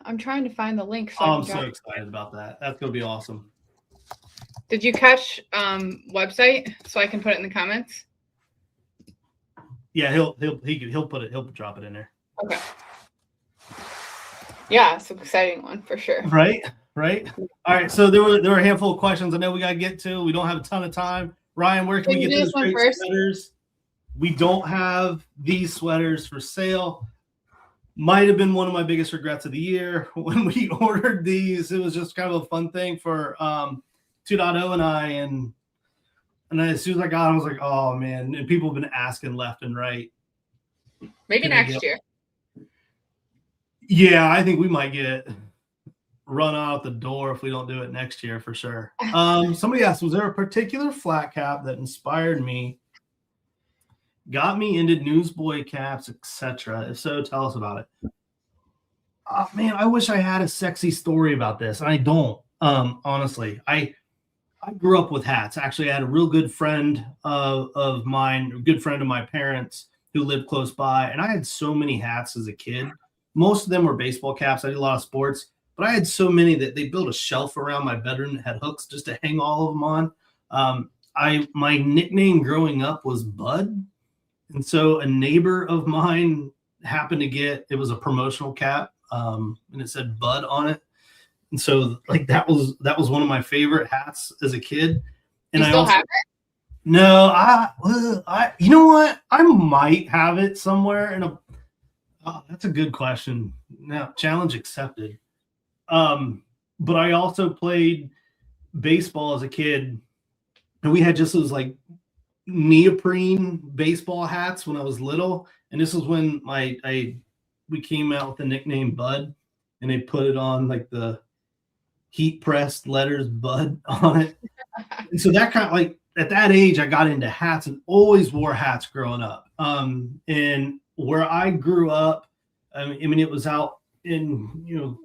I'm trying to find the link. I'm so excited about that. That's going to be awesome. Did you catch website so I can put it in the comments? Yeah, he'll drop it in there. Okay. Yeah, it's an exciting one for sure. Right. All right. So there were a handful of questions I know we got to get to. We don't have a ton of time. Ryan, where can we get those great sweaters? We don't have these sweaters for sale. Might have been one of my biggest regrets of the year when we ordered these. It was just kind of a fun thing for 2.0 and I, and then as soon as I got them, I was like, oh man. And people have been asking left and right. Maybe next year. Yeah, I think we might get run out the door if we don't do it next year for sure. Somebody asked, was there a particular flat cap that inspired me, got me into newsboy caps, etc.? If so, tell us about it. Man, I wish I had a sexy story about this. I don't. Honestly, I grew up with hats. Actually, I had a real good friend of mine, a good friend of my parents who lived close by, and I had so many hats as a kid. Most of them were baseball caps. I did a lot of sports, but I had so many that they built a shelf around my bedroom that had hooks just to hang all of them on. My nickname growing up was Bud, and so a neighbor of mine happened to get, it was a promotional cap, and it said Bud on it. And so like that was one of my favorite hats as a kid. And you still have it? No, I you know what? I might have it somewhere in a, oh, that's a good question. Now, challenge accepted. But I also played baseball as a kid, and we had just those like neoprene baseball hats when I was little. And this was when we came out with the nickname Bud, and they put it on like the heat pressed letters Bud on it. And so that kind of like at that age, I got into hats and always wore hats growing up. And where I grew up, I mean, it was out in,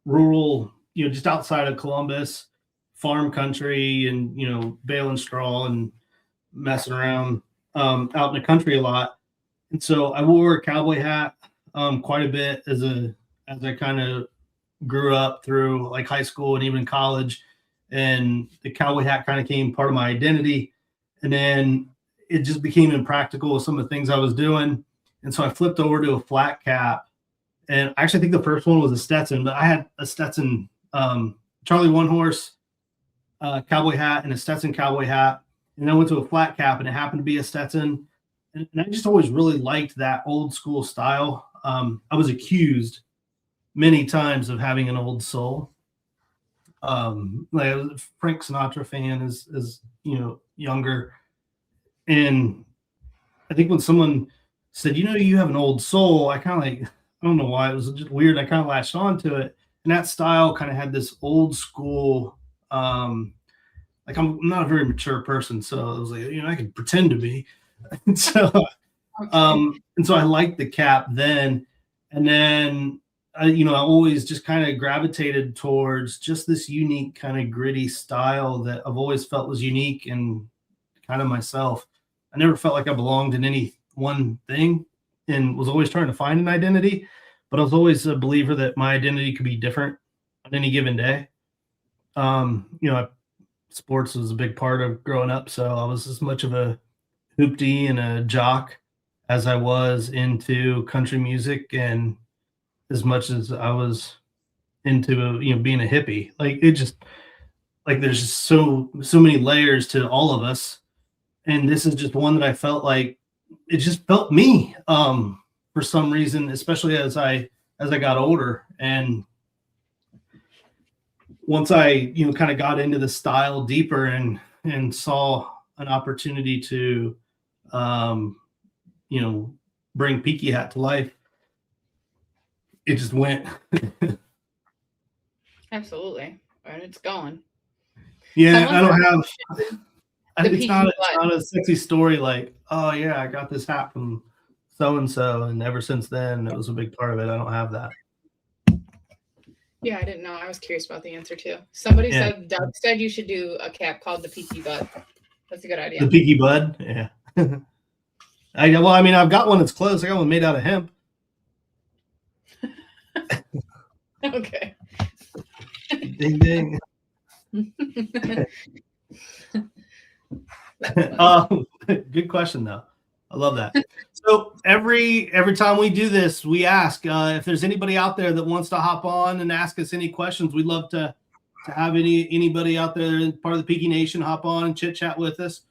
rural, just outside of Columbus, farm country, and, baling straw and messing around out in the country a lot. And so I wore a cowboy hat quite a bit as I kind of grew up through like high school and even college, and the cowboy hat kind of became part of my identity. And then it just became impractical with some of the things I was doing. And so I flipped over to a flat cap, and I actually think the first one was a Stetson, but I had a Stetson Charlie One Horse cowboy hat and a Stetson cowboy hat. And then I went to a flat cap, and it happened to be a Stetson. And I just always really liked that old school style. I was accused many times of having an old soul. Like I was a Frank Sinatra fan as younger. And I think when someone said, you have an old soul, I kind of like, I don't know why, it was just weird. I kind of latched on to it. And that style kind of had this old school, like I'm not a very mature person. So I was like, I could pretend to be. And so, I liked the cap then. And then, I always just kind of gravitated towards just this unique kind of gritty style that I've always felt was unique and kind of myself. I never felt like I belonged in any one thing and was always trying to find an identity, but I was always a believer that my identity could be different on any given day. Sports was a big part of growing up. So I was as much of a hoopty and a jock as I was into country music, and as much as I was into being a hippie. Like it just like there's just so many layers to all of us, and this is just one that I felt like it just felt me for some reason, especially as I got older. And once I kind of got into the style deeper and saw an opportunity to bring Peaky hat to life, it just went. Absolutely. And it's going. Yeah, I don't have. It's not a sexy story like, oh yeah, I got this hat from so and so, and ever since then it was a big part of it. I don't have that. Yeah, I didn't know. I was curious about the answer too. Somebody said Doug said you should do a cap called the Peaky Bud. That's a good idea. The Peaky Bud, yeah. I've got one that's close. I got one made out of hemp. Okay. Ding ding. Good question though. I love that. So every time we do this, we ask if there's anybody out there that wants to hop on and ask us any questions. We'd love to have anybody out there, part of the Peaky Nation, hop on and chit chat with us.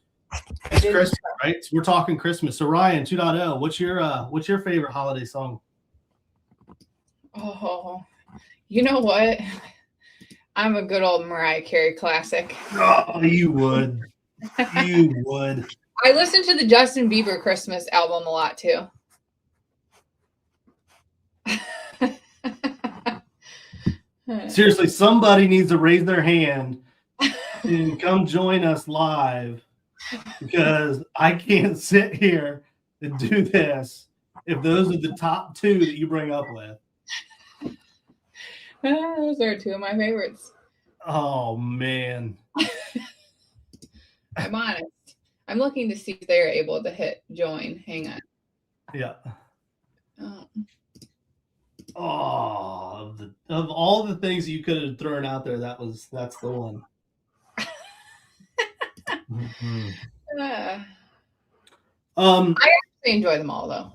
It's Christmas, right? So we're talking Christmas. So Ryan 2.0, what's your favorite holiday song? Oh, you know what? I'm a good old Mariah Carey classic. Oh, you would. You would. I listen to the Justin Bieber Christmas album a lot too. Seriously, somebody needs to raise their hand and come join us live, because I can't sit here and do this if those are the top two that you bring up with. Those are two of my favorites. Oh, man. I'm honest. I'm looking to see if they're able to hit join. Hang on. Yeah. Oh. Oh, of all the things you could have thrown out there, that's the one. Mm-hmm. I I actually enjoy them all, though.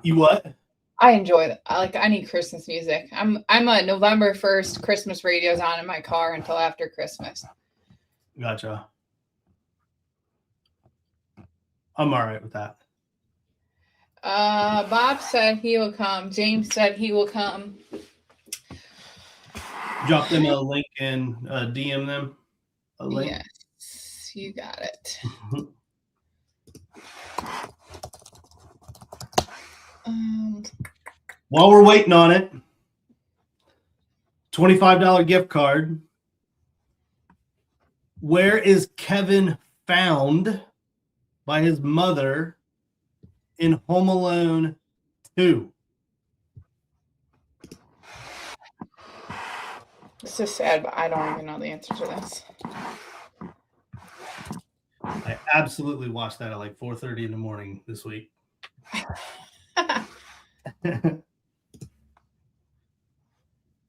You what? I enjoy them. I need Christmas music. I'm a November 1st Christmas radio's on in my car until after Christmas. Gotcha. I'm all right with that. Bob said he will come. James said he will come. Drop them a link and DM them a link. Yes, you got it. While we're waiting on it, $25 gift card. Where is Kevin found by his mother in Home Alone 2? This is sad, but I don't even know the answer to this. I absolutely watched that at like 4:30 in the morning this week.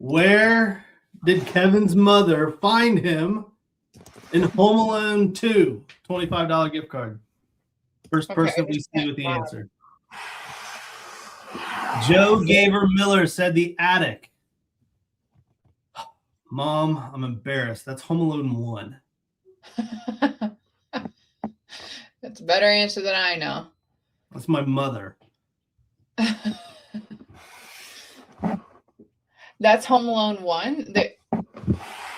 Where did Kevin's mother find him in Home Alone 2? $25 gift card. First person we see with the answer. Joe Gaver Miller said the attic. Mom, I'm embarrassed. That's Home Alone 1. That's a better answer than I know. That's my mother. That's Home Alone 1?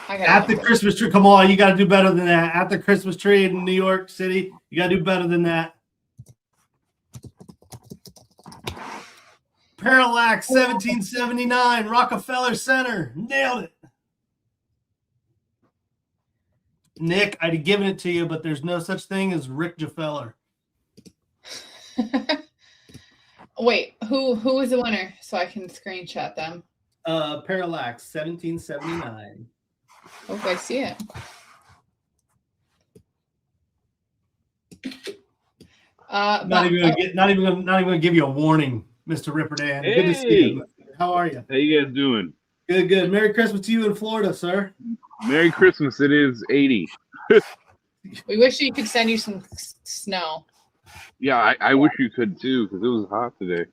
At the Christmas tree. Come on, you got to do better than that. At the Christmas tree in New York City. You got to do better than that. Parallax 1779, Rockefeller Center. Nailed it. Nick, I'd have given it to you, but there's no such thing as Rick Jaffeller. Wait, who was the winner so I can screenshot them? Parallax 1779. Hope I see it. Not even gonna give you a warning, Mr. Ripperdan. Hey. Good to see you. How are you? How you guys doing? Good. Merry Christmas to you in Florida, sir. Merry Christmas. It is 80. We wish you could send you some snow. Yeah, I wish you could too, because it was hot today.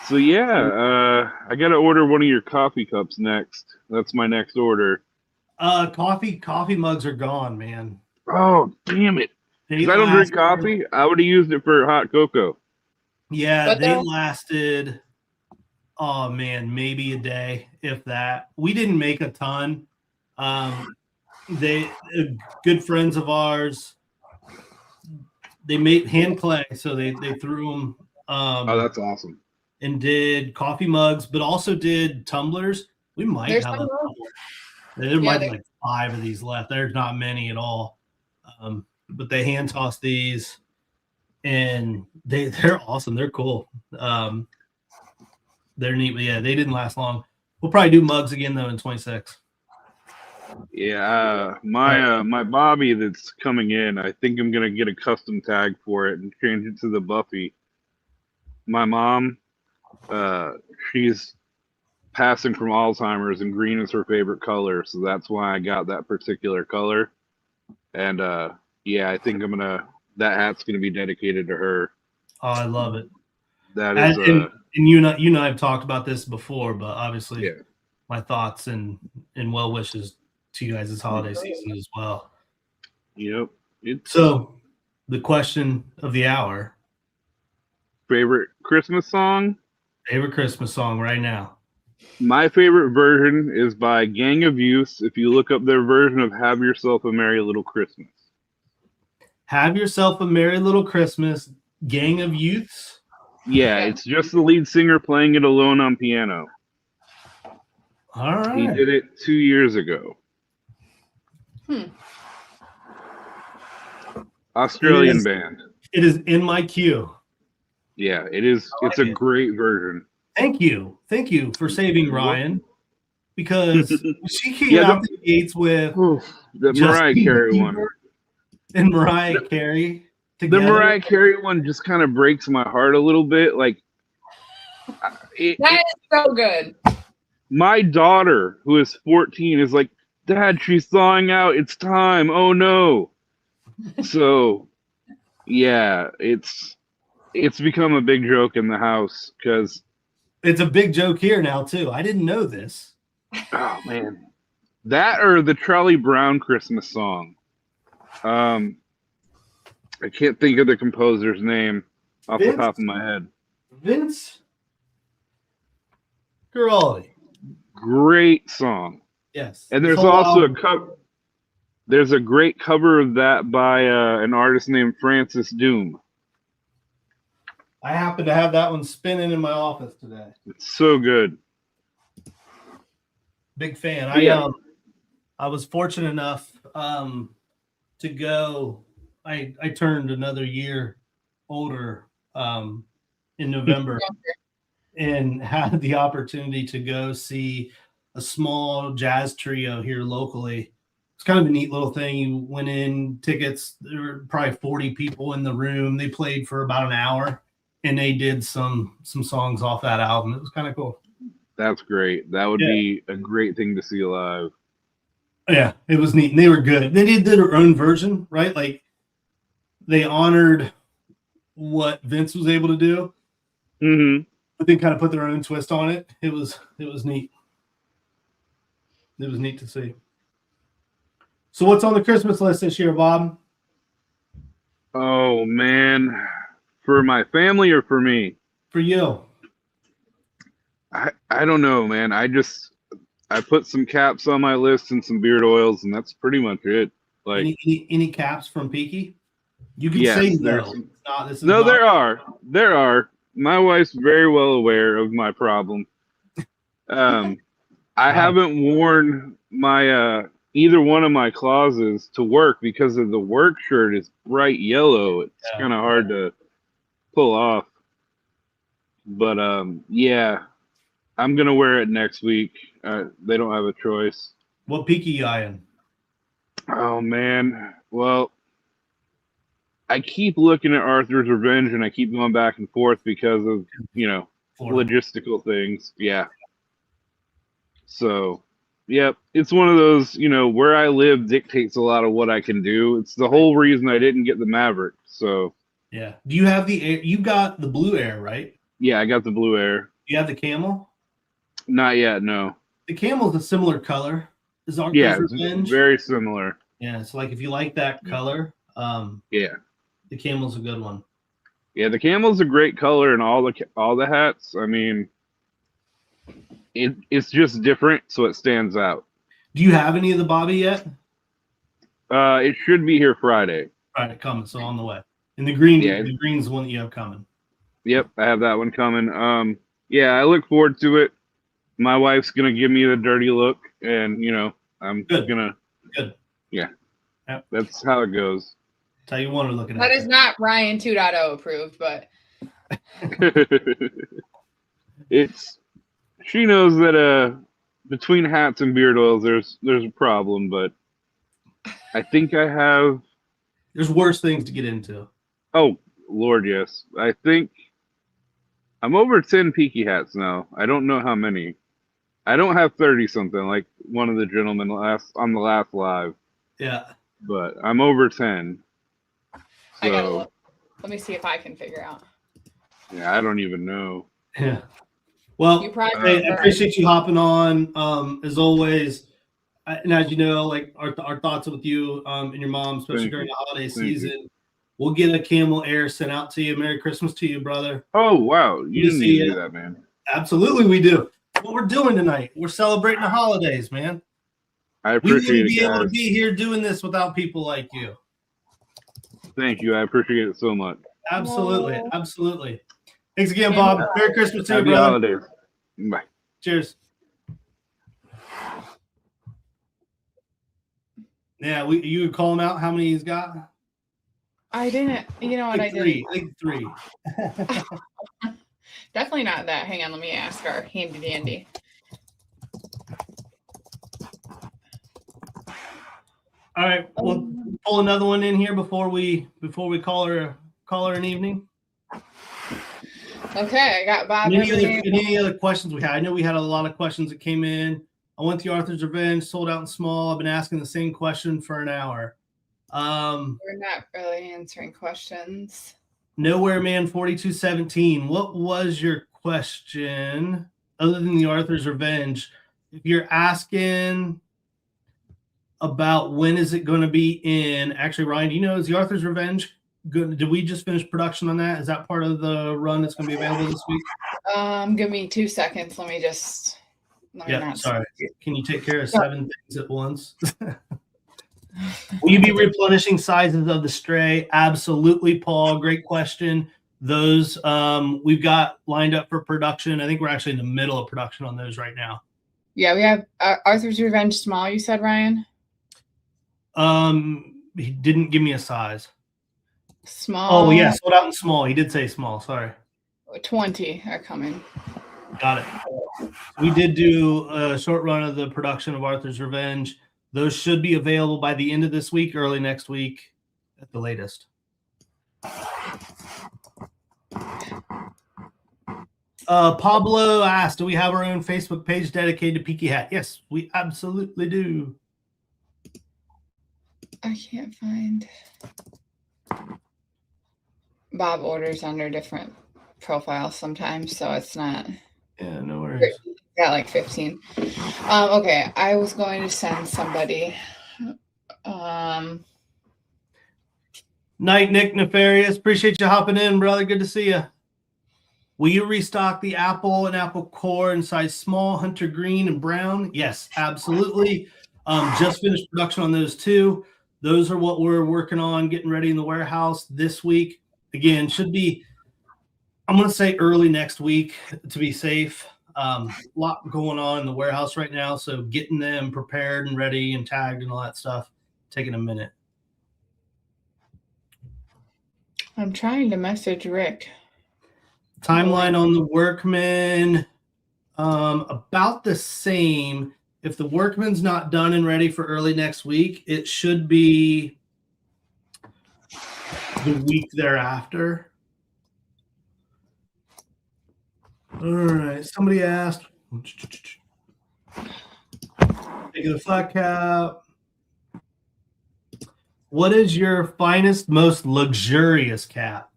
So yeah, I gotta order one of your coffee cups next. That's my next order. Coffee mugs are gone, man. Oh, damn it. Because I don't drink coffee. I would have used it for hot cocoa. Yeah, but they lasted, oh man, maybe a day, if that. We didn't make a ton. They good friends of ours. They made hand clay, so they threw them. Oh, that's awesome. And did coffee mugs, but also did tumblers. We might have a couple. There might be like 5 of these left. There's not many at all. But they hand tossed these, and they're awesome. They're cool. They're neat, but yeah, they didn't last long. We'll probably do mugs again though in 26. Yeah, my Bobby that's coming in, I think I'm gonna get a custom tag for it and change it to the Buffy. My mom, she's passing from Alzheimer's, and green is her favorite color, so that's why I got that particular color. And yeah, I think that hat's gonna be dedicated to her. Oh, I love it. That is, and you and I have talked about this before, but obviously, yeah. My thoughts and well wishes to you guys this holiday season as well. Yep. So, the question of the hour: favorite Christmas song? Favorite Christmas song right now? My favorite version is by Gang of Youths. If you look up their version of "Have Yourself a Merry Little Christmas." Have Yourself a Merry Little Christmas, Gang of Youths. Yeah, it's just the lead singer playing it alone on piano. All right. He did it 2 years ago. Australian band. It is in my queue. Yeah, it is. It's a great version. Thank you for saving Ryan, because she came out the gates with the Mariah Carey one. And Mariah Carey together. The Mariah Carey one just kind of breaks my heart a little bit. Like that is so good. My daughter, who is 14, is like, "Dad, she's thawing out. It's time. Oh no!" So, yeah, it's become a big joke in the house because it's a big joke here now too. I didn't know this. Oh man, that or the Charlie Brown Christmas song. I can't think of the composer's name off the top of my head. Vince Guaraldi. Great song. Yes. And there's also a cover. There's a great cover of that by an artist named Francis Doom. I happen to have that one spinning in my office today. It's so good. Big fan. Yeah. I was fortunate enough to go. I turned another year older in November and had the opportunity to go see a small jazz trio here locally. It's kind of a neat little thing. You went in, tickets, there were probably 40 people in the room. They played for about an hour and they did some songs off that album. It was kind of cool. That's great. That would be a great thing to see live. Yeah, it was neat. And they were good. They did their own version, right? Like they honored what Vince was able to do, but then kind of put their own twist on it. It was neat. It was neat to see. So what's on the Christmas list this year, Bob? Oh man, for my family or for me? For you. I don't know, man. I put some caps on my list and some beard oils, and that's pretty much it. Like any caps from Peaky? You can say no. There are. My wife's very well aware of my problem. I haven't worn my either one of my clauses to work because of the work shirt is bright yellow. It's kind of hard to pull off. But yeah, I'm gonna wear it next week. They don't have a choice. What Peaky you eyeing? Oh man, well, I keep looking at Arthur's Revenge and I keep going back and forth because of logistical things. Yeah. So, yep, it's one of those. Where I live dictates a lot of what I can do. It's the whole reason I didn't get the Maverick. So. Yeah. Do you have the Air? You got the Blue Air, right? Yeah, I got the Blue Air. Do you have the Camel? Not yet, no. The Camel's a similar color. Is Arthur's Revenge? Very similar. Yeah, so like if you like that color, yeah, the Camel's a good one. Yeah, the Camel's a great color in all the hats. I mean, it's just different, so it stands out. Do you have any of the Bobby yet? It should be here Friday. Friday coming, so on the way. And the green, the green's the one that you have coming. Yep, I have that one coming. Yeah, I look forward to it. My wife's gonna give me the dirty look, and I'm gonna. Good. Yeah, that's how it goes. That's how you want to look at it. That is not Ryan 2.0 approved, but she knows that between hats and beard oils there's a problem, but I think I have. There's worse things to get into. Oh Lord, yes. I think I'm over 10 Peaky hats now. I don't know how many. I don't have 30 something like one of the gentlemen on the last live. Yeah. But I'm over 10. So, I gotta look. Let me see if I can figure out. Yeah, I don't even know. Yeah. Well, I appreciate you hopping on. As always, and as you know, like our thoughts with you and your mom, especially during the holiday season. We'll get a Camel Air sent out to you. Merry Christmas to you, brother. Oh wow, you didn't need to do that, man. Absolutely, we do. What we're doing tonight, we're celebrating the holidays, man. I appreciate it. We wouldn't be able to be here doing this without people like you. Thank you. I appreciate it so much. Absolutely. Absolutely. Thanks again, Bob. Merry Christmas to you, Happy brother. holidays. Bye. Cheers. Yeah, you would call him out how many he's got? I didn't. You know what? I Three. didn't. Three. Definitely not that. Hang on, let me ask our handy dandy. All right, we'll pull another one in here before we call her an evening. Okay, I got Bob. Any other questions we had? I know we had a lot of questions that came in. I went to Arthur's Revenge, sold out in small. I've been asking the same question for an hour. We're not really answering questions. Nowhere Man 4217. What was your question other than the Arthur's Revenge? If you're asking about when is it going to be in, actually, Ryan, do you know, is the Arthur's Revenge good? Did we just finish production on that? Is that part of the run that's going to be available this week? Give me 2 seconds. Let me sorry. Can you take care of 7 things at once? Will you be replenishing sizes of the Stray? Absolutely, Paul. Great question. Those we've got lined up for production. I think we're actually in the middle of production on those right now. Yeah, we have Arthur's Revenge small, you said, Ryan? He didn't give me a size. Small. Oh, yeah, sold out in small. He did say small. Sorry. 20 are coming. Got it. We did do a short run of the production of Arthur's Revenge. Those should be available by the end of this week, early next week at the latest. Pablo asked, do we have our own Facebook page dedicated to Peaky Hat? Yes, we absolutely do. I can't find. Bob orders under different profiles sometimes, so it's not. Yeah, no worries. Got like 15. Okay, I was going to send somebody. Night, Nick Nefarious. Appreciate you hopping in, brother. Good to see you. Will you restock the apple and apple core in size small, hunter green and brown? Yes, absolutely. Just finished production on those two. Those are what we're working on, getting ready in the warehouse this week. Again, should be, I'm going to say early next week to be safe. A lot going on in the warehouse right now, so getting them prepared and ready and tagged and all that stuff, taking a minute. I'm trying to message Rick. Timeline on the Workman, about the same. If the Workman's not done and ready for early next week, it should be the week thereafter. All right. Somebody asked, taking the flat cap. What is your finest, most luxurious cap?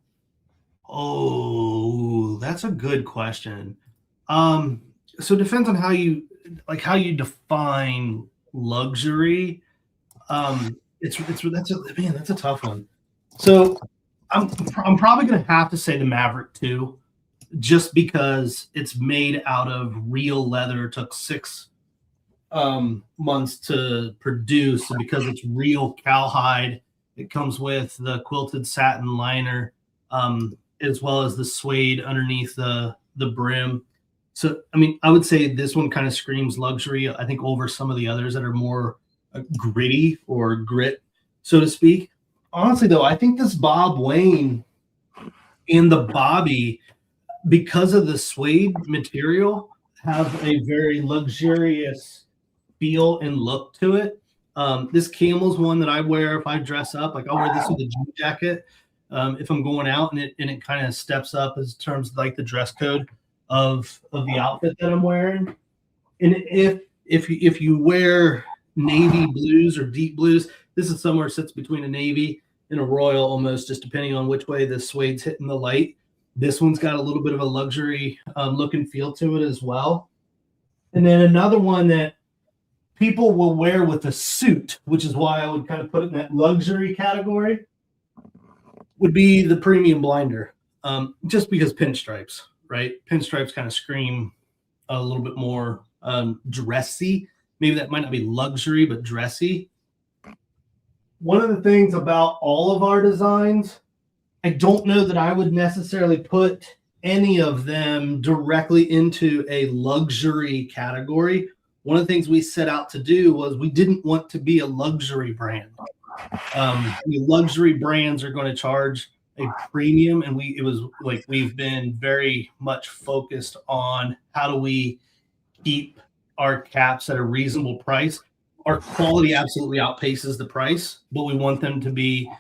Oh, that's a good question. So it depends on how you define luxury. That's a tough one. So I'm probably going to have to say the Maverick 2, just because it's made out of real leather. It took 6 months to produce, and because it's real cowhide, it comes with the quilted satin liner, as well as the suede underneath the brim. So, I mean, I would say this one kind of screams luxury, I think, over some of the others that are more gritty or grit, so to speak. Honestly, though, I think this Bob Wayne and the Bobby, because of the suede material, have a very luxurious feel and look to it. This camel's one that I wear if I dress up. Like, I'll wear this with a jean jacket if I'm going out, and it kind of steps up in terms of like the dress code of the outfit that I'm wearing. And if you wear navy blues or deep blues, this is somewhere sits between a navy and a royal, almost, just depending on which way the suede's hitting the light. This one's got a little bit of a luxury look and feel to it as well. And then another one that people will wear with a suit, which is why I would kind of put it in that luxury category, would be the premium blinder. Just because pinstripes, right? Pinstripes kind of scream a little bit more dressy. Maybe that might not be luxury, but dressy. One of the things about all of our designs, I don't know that I would necessarily put any of them directly into a luxury category. One of the things we set out to do was we didn't want to be a luxury brand. Luxury brands are going to charge a premium, and we've been very much focused on how do we keep our caps at a reasonable price. Our quality absolutely outpaces the price, but we want them to be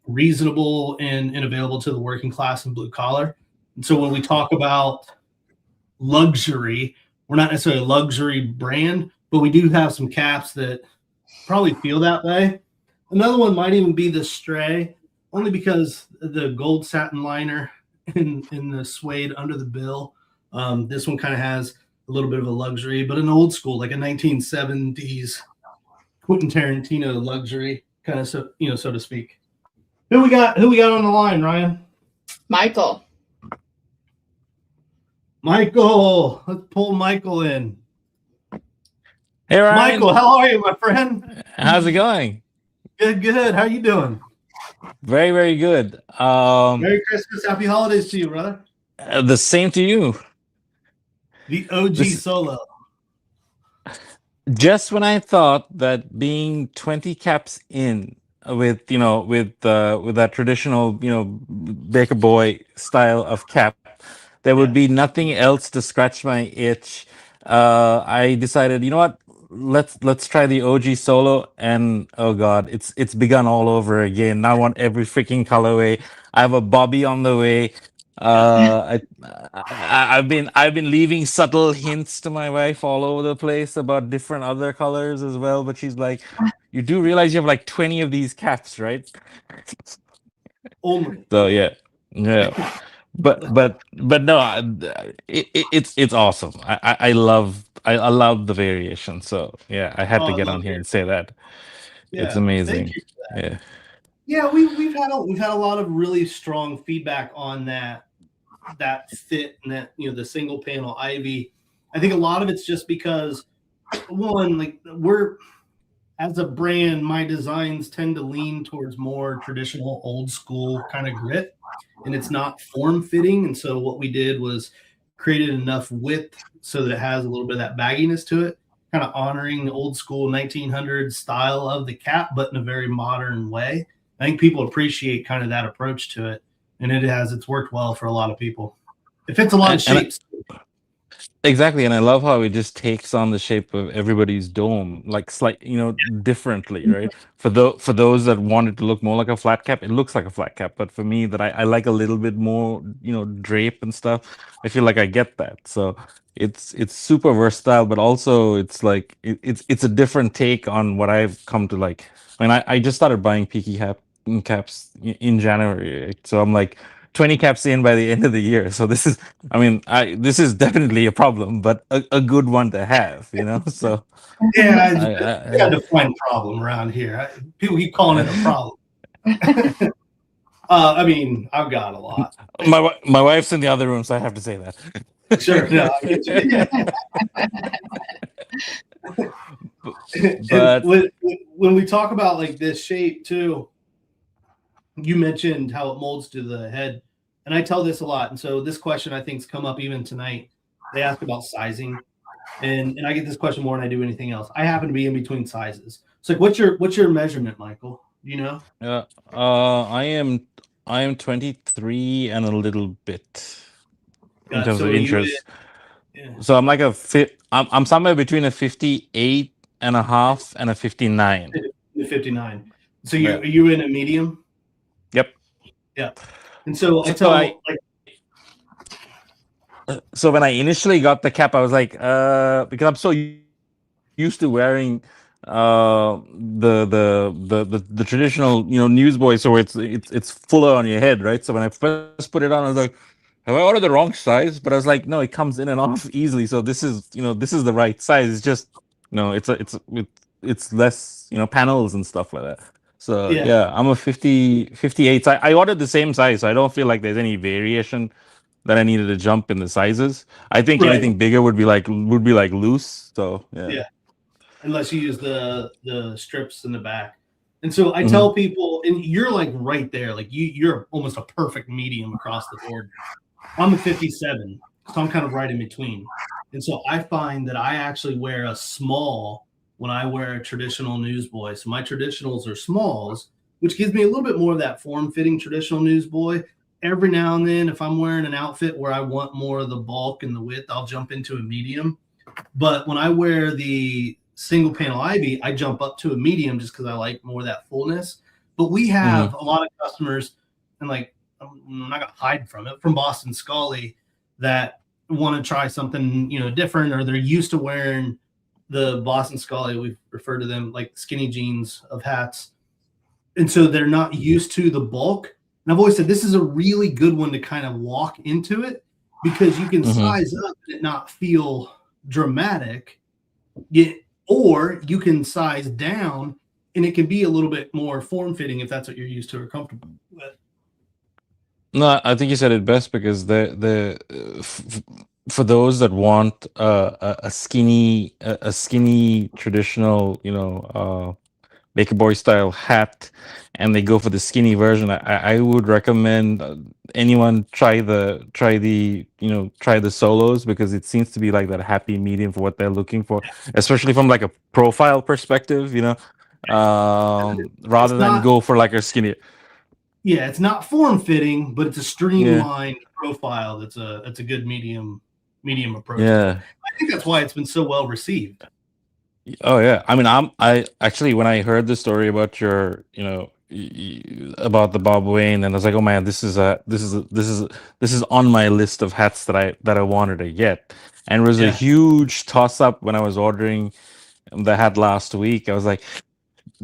reasonable and available to the working class and blue collar. And so when we talk about luxury, we're not necessarily a luxury brand, but we do have some caps that probably feel that way. Another one might even be the Stray, only because the gold satin liner in the suede under the bill. This one kind of has a little bit of a luxury, but an old school, like a 1970s Quentin Tarantino luxury, kind of, so to speak. Who we got on the line, Ryan? Michael. Michael, let's pull Michael in. Hey, Ryan. Michael, how are you, my friend? How's it going? Good. How you doing? Very, very good. Merry Christmas, happy holidays to you, brother. The same to you. The OG solo. Just when I thought that being 20 caps in with that traditional Baker Boy style of cap, there would be nothing else to scratch my itch. I decided, you know what? Let's try the OG solo, and oh god, it's begun all over again. Now I want every freaking colorway. I have a Bobby on the way. I've been leaving subtle hints to my wife all over the place about different other colors as well, but she's like, "You do realize you have like 20 of these caps, right?" Only. So yeah. But no, it's awesome. I love the variation. So yeah, I had to get on here and say that. Yeah, it's amazing. Thank you for that. Yeah, we've had a lot of really strong feedback on that fit and that the single panel ivy. I think a lot of it's just because one, like, we're, as a brand, my designs tend to lean towards more traditional old school kind of grit, and it's not form fitting. And so what we did was created enough width so that it has a little bit of that bagginess to it, kind of honoring the old school 1900s style of the cap, but in a very modern way. I think people appreciate kind of that approach to it, and it's worked well for a lot of people. It fits a lot of shapes. Exactly, and I love how it just takes on the shape of everybody's dome, like differently, right? For those that want it to look more like a flat cap, it looks like a flat cap. But for me, that I like a little bit more, drape and stuff, I feel like I get that. So it's super versatile, but also it's like it's a different take on what I've come to like. I mean, I just started buying Peaky caps in January, right? So I'm like 20 caps in by the end of the year. So this is definitely a problem, but a good one to have, So yeah, I got to define problem around here. People keep calling it a problem. I mean, I've got a lot. My wife's in the other room, so I have to say that. Sure. No, I get you. But when we talk about like this shape too, you mentioned how it molds to the head, and I tell this a lot. And so this question I think's come up even tonight. They ask about sizing, and I get this question more than I do anything else. I happen to be in between sizes. So like, what's your measurement, Michael? I am 23 and a little bit in terms of inches. So I'm like I'm somewhere between a 58 and a half and a 59. 59. So are you in a medium? Yep. Yeah. And so so when I initially got the cap, I was like, because I'm so used to wearing the traditional newsboy, so it's fuller on your head, right? So when I first put it on, I was like, have I ordered the wrong size? But I was like, no, it comes in and off easily. So this is the right size. It's just it's less panels and stuff like that. So yeah, I'm a 58. I ordered the same size, so I don't feel like there's any variation that I needed to jump in the sizes. I think anything bigger would be like loose. So yeah. Unless you use the strips in the back. And so I tell people, and you're like right there, like you're almost a perfect medium across the board. I'm a 57, so I'm kind of right in between. And so I find that I actually wear a small when I wear a traditional newsboy. So my traditionals are smalls, which gives me a little bit more of that form-fitting traditional newsboy. Every now and then, if I'm wearing an outfit where I want more of the bulk and the width, I'll jump into a medium. But when I wear the single panel Ivy, I jump up to a medium just because I like more of that fullness. But we have a lot of customers, and like I'm not gonna hide from it, from Boston Scully, that want to try something different, or they're used to wearing the Boston Scully. We've referred to them like skinny jeans of hats, and so they're not used to the bulk. And I've always said this is a really good one to kind of walk into it because you can size up and not feel dramatic, or you can size down and it can be a little bit more form-fitting if that's what you're used to or comfortable with. No, I think you said it best because for those that want a skinny traditional Baker Boy style hat, and they go for the skinny version, I would recommend anyone try the solos, because it seems to be like that happy medium for what they're looking for, especially from like a profile perspective, rather than go for like a skinny. Yeah, it's not form-fitting, but it's a streamlined profile. That's a good medium approach. Yeah, I think that's why it's been so well received. Oh yeah, I mean, I actually, when I heard the story about your, about the Bob Wayne, and I was like, oh man, this is on my list of hats that I wanted to get, and it was a huge toss up when I was ordering the hat last week. I was like,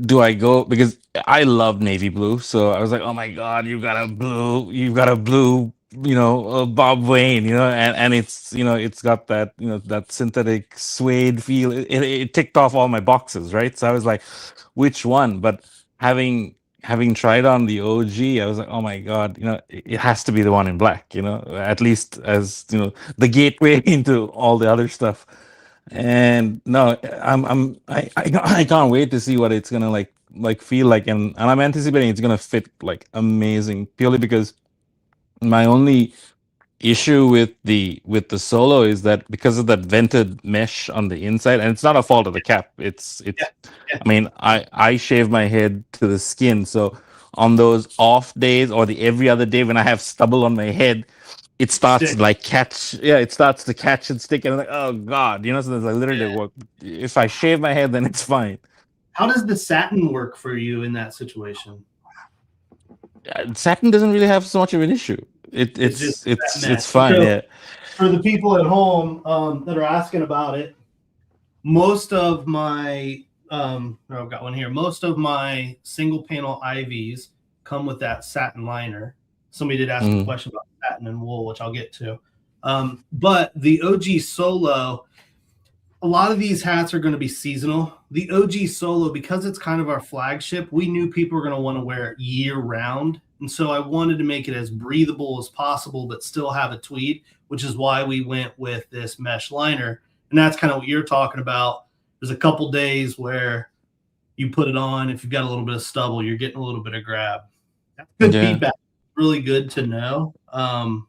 do I go, because I love navy blue, so I was like, oh my god, you've got a blue Bob Wayne, and it's it's got that that synthetic suede feel. It ticked off all my boxes, right? So I was like, which one? But having tried on the OG, I was like, oh my god, it has to be the one in black, at least as the gateway into all the other stuff. And no, I can't wait to see what it's gonna like feel like, and I'm anticipating it's gonna fit like amazing, purely because my only issue with the solo is that because of that vented mesh on the inside, and it's not a fault of the cap, it's I mean, I shave my head to the skin, so on those off days or the every other day when I have stubble on my head, it starts to like catch. Yeah, it starts to catch and stick, and I'm like, oh god, so there's like literally if I shave my head, then it's fine. How does the satin work for you in that situation? Satin doesn't really have so much of an issue. It's fine. So, yeah. For the people at home that are asking about it, most of my I've got one here. Most of my single panel IVs come with that satin liner. Somebody did ask a question about satin and wool, which I'll get to. But the OG Solo, a lot of these hats are going to be seasonal. The OG Solo, because it's kind of our flagship, we knew people were going to want to wear it year round. And so I wanted to make it as breathable as possible, but still have a tweed, which is why we went with this mesh liner. And that's kind of what you're talking about. There's a couple days where you put it on. If you've got a little bit of stubble, you're getting a little bit of grab. That's good feedback. Really good to know. I'm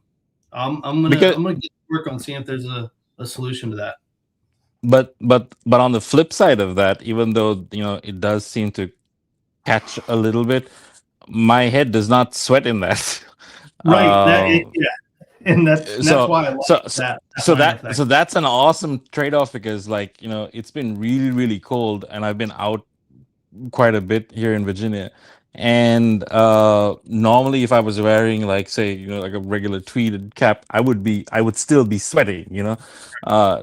gonna get to work on seeing if there's a solution to that. But on the flip side of that, even though it does seem to catch a little bit, my head does not sweat in that. Right. And that's why I like that. So that's an awesome trade-off, because it's been really, really cold, and I've been out quite a bit here in Virginia. And normally, if I was wearing like a regular tweeted cap, I would still be sweating.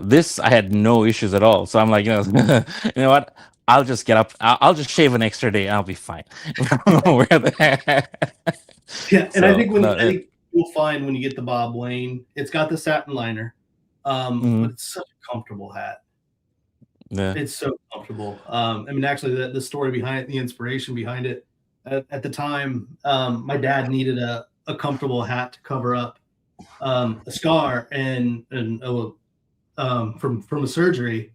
This I had no issues at all. So I'm like, you know what? I'll just get up. I'll just shave an extra day. I'll be fine. Wear the yeah, and I think you'll find when you get the Bob Wayne, it's got the satin liner, but it's such a comfortable hat. Yeah, it's so comfortable. I mean, actually, the story behind it, the inspiration behind it. At the time, my dad needed a comfortable hat to cover up a scar and from a surgery,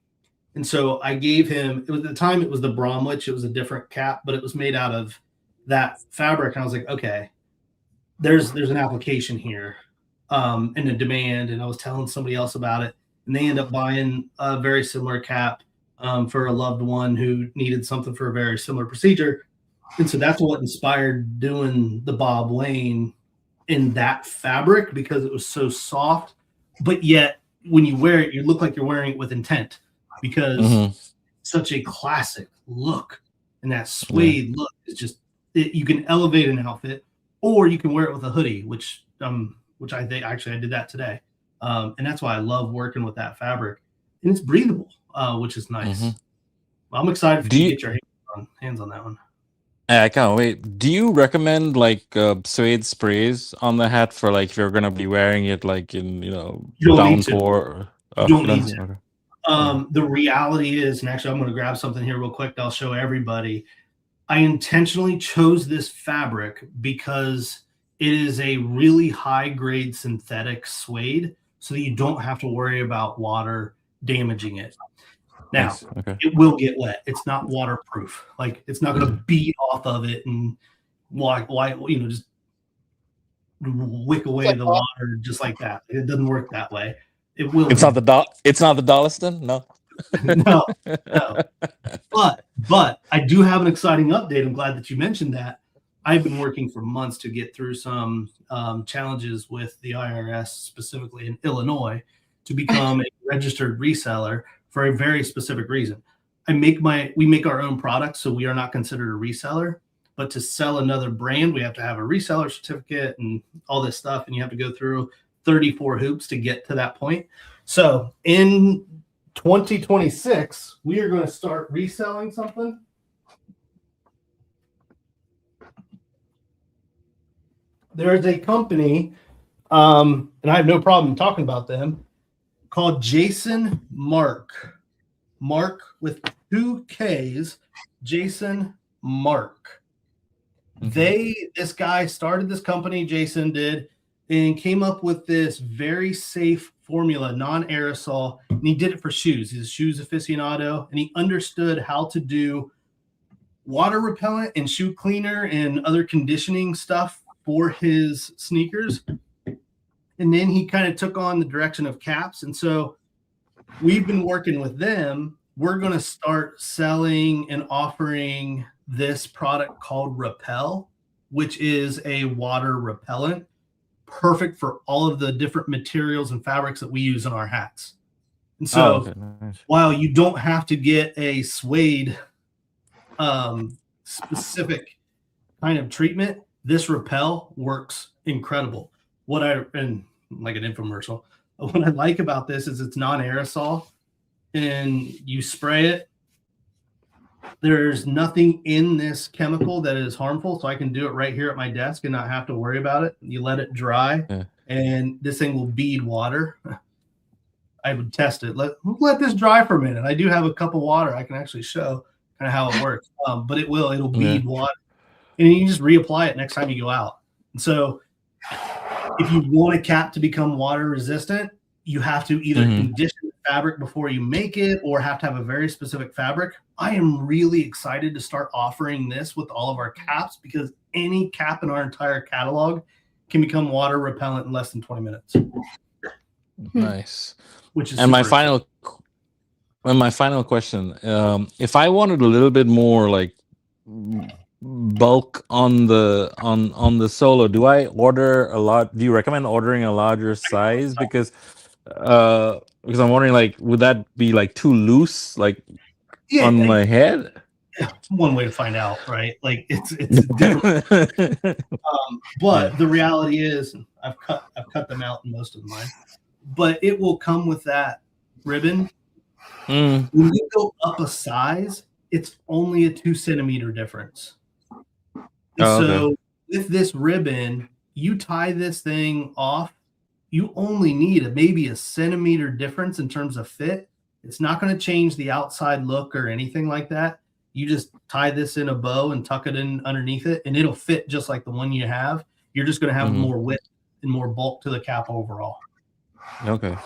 and so I gave him. It was at the time it was the Bromwich. It was a different cap, but it was made out of that fabric. And I was like, okay, there's an application here. and a demand, and I was telling somebody else about it, and they end up buying a very similar cap for a loved one who needed something for a very similar procedure. And so that's what inspired doing the Bob Lane in that fabric, because it was so soft, but yet when you wear it, you look like you're wearing it with intent, because such a classic look, and that suede look is just you can elevate an outfit, or you can wear it with a hoodie, which I think actually I did that today, and that's why I love working with that fabric, and it's breathable, which is nice. Well, I'm excited for you to get your hands on that one. I can't wait. Do you recommend like suede sprays on the hat for like if you're gonna be wearing it like in downpour? You don't need to. Okay. The reality is, and actually I'm going to grab something here real quick that I'll show everybody. I intentionally chose this fabric because it is a really high grade synthetic suede, so that you don't have to worry about water damaging it. Now, it will get wet. It's not waterproof. Like, it's not going to beat off of it and just wick away the water just like that. It doesn't work that way. It will. It's not the Dolliston, no. no. But I do have an exciting update. I'm glad that you mentioned that. I've been working for months to get through some challenges with the IRS, specifically in Illinois, to become a registered reseller for a very specific reason. We make our own products, so we are not considered a reseller. But to sell another brand, we have to have a reseller certificate and all this stuff, and you have to go through 34 hoops to get to that point. So in 2026, we are going to start reselling something. There is a company, and I have no problem talking about them, called Jason Mark with 2 Ks, Jason Mark. This guy started this company, Jason did, and came up with this very safe formula, non-aerosol, and he did it for shoes. He's a shoes aficionado, and he understood how to do water repellent and shoe cleaner and other conditioning stuff for his sneakers. And then he kind of took on the direction of caps. And so we've been working with them. We're going to start selling and offering this product called Repel, which is a water repellent, perfect for all of the different materials and fabrics that we use in our hats. And so while you don't have to get a suede specific kind of treatment, this Repel works incredible. And like an infomercial, what I like about this is it's non-aerosol, and you spray it. There's nothing in this chemical that is harmful, so I can do it right here at my desk and not have to worry about it. You let it dry, and this thing will bead water. I would test it. Let this dry for a minute. I do have a cup of water. I can actually show kind of how it works, but it'll bead water, and you just reapply it next time you go out. And so if you want a cap to become water resistant, you have to either condition the fabric before you make it, or have to have a very specific fabric. I am really excited to start offering this with all of our caps, because any cap in our entire catalog can become water repellent in less than 20 minutes. Nice. Which is my final question, if I wanted a little bit more like bulk on the solo, do I order a lot? Do you recommend ordering a larger size? Because I'm wondering, like, would that be like too loose, like on my head? One way to find out, right? Like it's different. But the reality is, I've cut them out in most of mine, but it will come with that ribbon. When you go up a size, it's only a 2 centimeter difference. So with this ribbon, you tie this thing off, you only need maybe a centimeter difference in terms of fit. It's not going to change the outside look or anything like that. You just tie this in a bow and tuck it in underneath it, and it'll fit just like the one you have. You're just going to have more width and more bulk to the cap overall. Okay.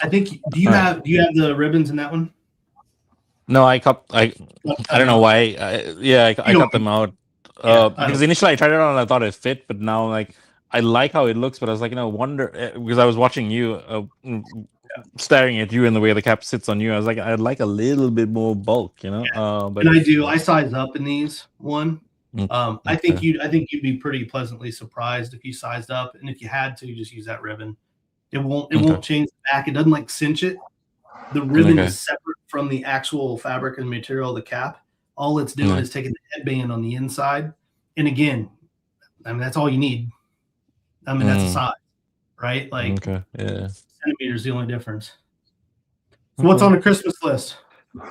I think. Do you have the ribbons in that one? No, I don't know why. I cut them out. Because initially I tried it on and I thought it fit, but now like I like how it looks, but I was like, wonder because I was watching you, staring at you and the way the cap sits on you. I was like, I'd like a little bit more bulk, but And I do. I size up in these one. I think okay. you'd be pretty pleasantly surprised if you sized up, and if you had to, just use that ribbon. It won't change the back. It doesn't like cinch it. The ribbon Okay. is separate from the actual fabric and material of the cap. All it's doing is taking the headband on the inside. And again, I mean, that's all you need. I mean, that's a size, right? Like Okay. Yeah. centimeters the only difference. So what's on the Christmas list